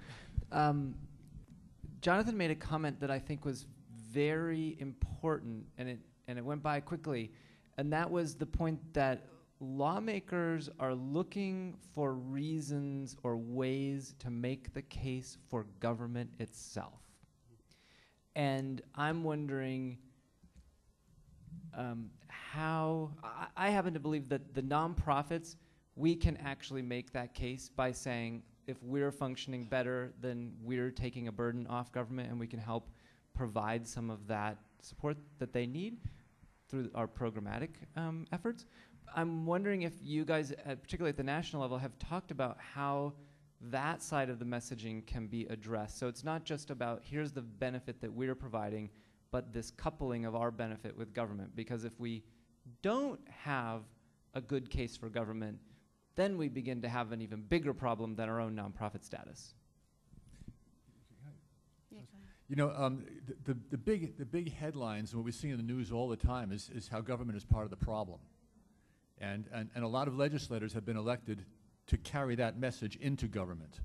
Jonathan made a comment that I think was very important, and it went by quickly, and that was the point that lawmakers are looking for reasons or ways to make the case for government itself. And I'm wondering how, I happen to believe that the nonprofits, we can actually make that case by saying, if we're functioning better, then we're taking a burden off government, and we can help provide some of that support that they need through our programmatic efforts. I'm wondering if you guys, particularly at the national level, have talked about how that side of the messaging can be addressed. So it's not just about, here's the benefit that we're providing, but this coupling of our benefit with government. Because if we don't have a good case for government, then we begin to have an even bigger problem than our own nonprofit status. Yeah, You know, the big headlines, and what we see in the news all the time, is how government is part of the problem. And a lot of legislators have been elected to carry that message into government.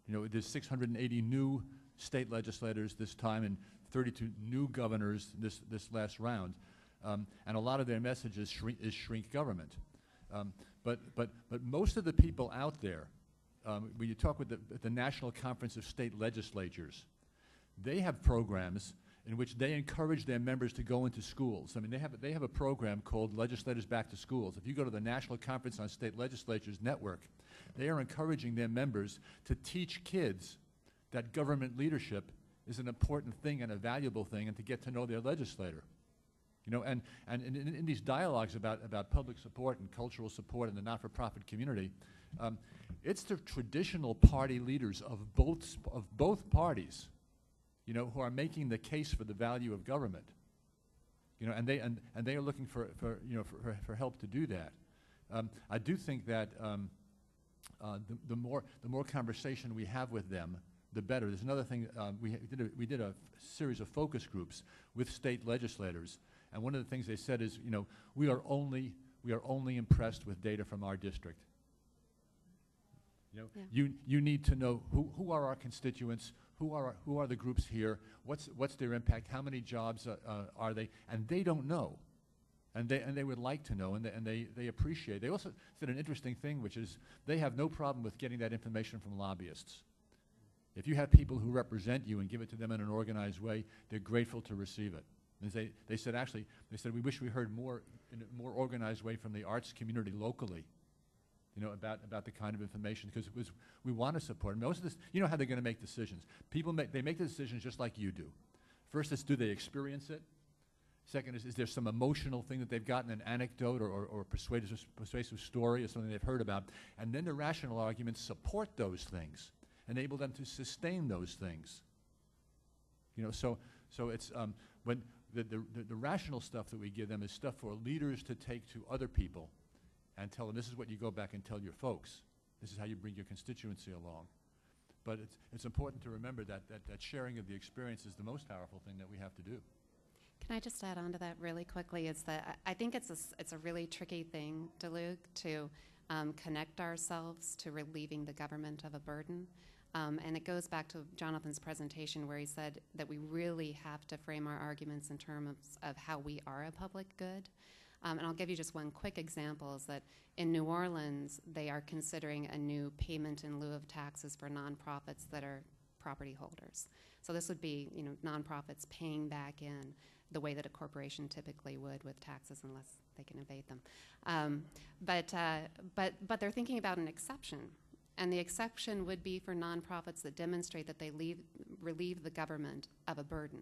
You know, there's 680 new state legislators this time, and 32 new governors this last round. And a lot of their message is shrink government. But most of the people out there, when you talk with the National Conference of State Legislatures, they have programs in which they encourage their members to go into schools. I mean, they have a program called Legislators Back to Schools. If you go to the National Conference on State Legislatures network, they are encouraging their members to teach kids that government leadership is an important thing and a valuable thing, and to get to know their legislator. You know, and in these dialogues about public support and cultural support in the not-for-profit community, it's the traditional party leaders of both parties, you know, who are making the case for the value of government. You know, and they are looking for help to do that. I do think that the more conversation we have with them, the better. There's another thing. We did a series of focus groups with state legislators. And one of the things they said is, you know, we are only impressed with data from our district. You know, yeah. you need to know who are our constituents, who are the groups here, what's their impact, how many jobs are they, and they don't know, and they would like to know, and they appreciate. They also said an interesting thing, which is they have no problem with getting that information from lobbyists. If you have people who represent you and give it to them in an organized way, they're grateful to receive it. And they said we wish we heard more in a more organized way from the arts community locally, you know, about the kind of information, because we want to support. Most of this, you know how they're going to make decisions. They make the decisions just like you do. First is, do they experience it? Second is there some emotional thing that they've gotten, an anecdote or persuasive story or something they've heard about? And then the rational arguments support those things, enable them to sustain those things. You know, so it's when the rational stuff that we give them is stuff for leaders to take to other people and tell them, this is what you go back and tell your folks. This is how you bring your constituency along. But it's important to remember that sharing of the experience is the most powerful thing that we have to do. Can I just add on to that really quickly? Is that I think it's a really tricky thing, DeLuke, to connect ourselves to relieving the government of a burden. And it goes back to Jonathan's presentation where he said that we really have to frame our arguments in terms of how we are a public good. And I'll give you just one quick example is that in New Orleans, they are considering a new payment in lieu of taxes for nonprofits that are property holders. So this would be, nonprofits paying back in the way that a corporation typically would with taxes unless they can evade them. But they're thinking about an exception. And the exception would be for nonprofits that demonstrate that they relieve the government of a burden.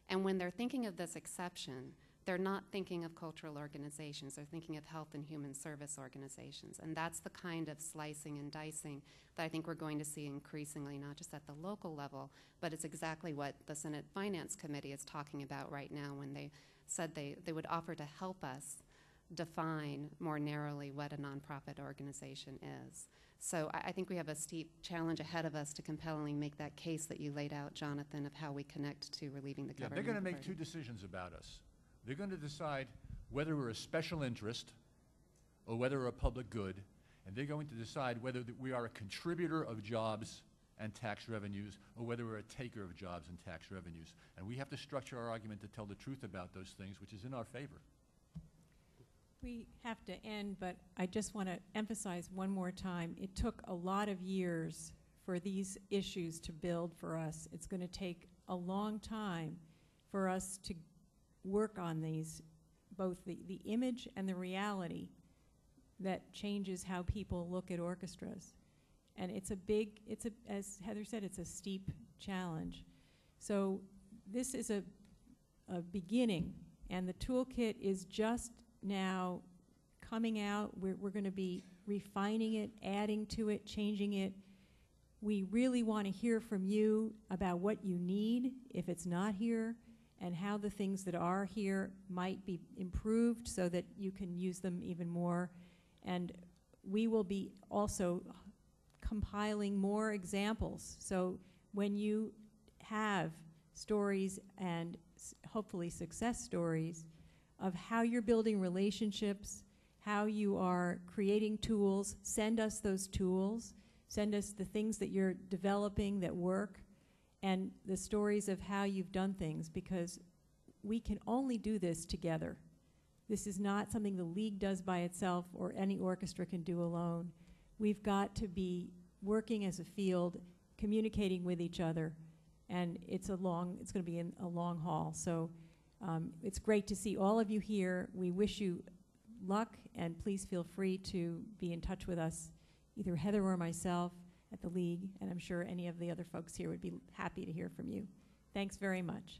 And when they're thinking of this exception, they're not thinking of cultural organizations. They're thinking of health and human service organizations. And that's the kind of slicing and dicing that I think we're going to see increasingly, not just at the local level, but it's exactly what the Senate Finance Committee is talking about right now when they said they would offer to help us define more narrowly what a nonprofit organization is. So I think we have a steep challenge ahead of us to compellingly make that case that you laid out, Jonathan, of how we connect to relieving the government. They're going to make two decisions about us. They're going to decide whether we're a special interest or whether we're a public good, and they're going to decide whether we are a contributor of jobs and tax revenues or whether we're a taker of jobs and tax revenues. And we have to structure our argument to tell the truth about those things, which is in our favor. We have to end, but I just want to emphasize one more time. It took a lot of years for these issues to build for us. It's going to take a long time for us to work on these, both the image and the reality that changes how people look at orchestras. And it's as Heather said, it's a steep challenge. So this is a beginning, and the toolkit is just now coming out. We're going to be refining it, adding to it, changing it. We really want to hear from you about what you need if it's not here, and how the things that are here might be improved so that you can use them even more. And we will be also compiling more examples. So when you have stories and hopefully success stories of how you're building relationships, how you are creating tools, send us those tools, send us the things that you're developing that work, and the stories of how you've done things, because we can only do this together. This is not something the League does by itself or any orchestra can do alone. We've got to be working as a field, communicating with each other, and it's going to be a long haul. So it's great to see all of you here. We wish you luck, and please feel free to be in touch with us, either Heather or myself at the League, and I'm sure any of the other folks here would be happy to hear from you. Thanks very much.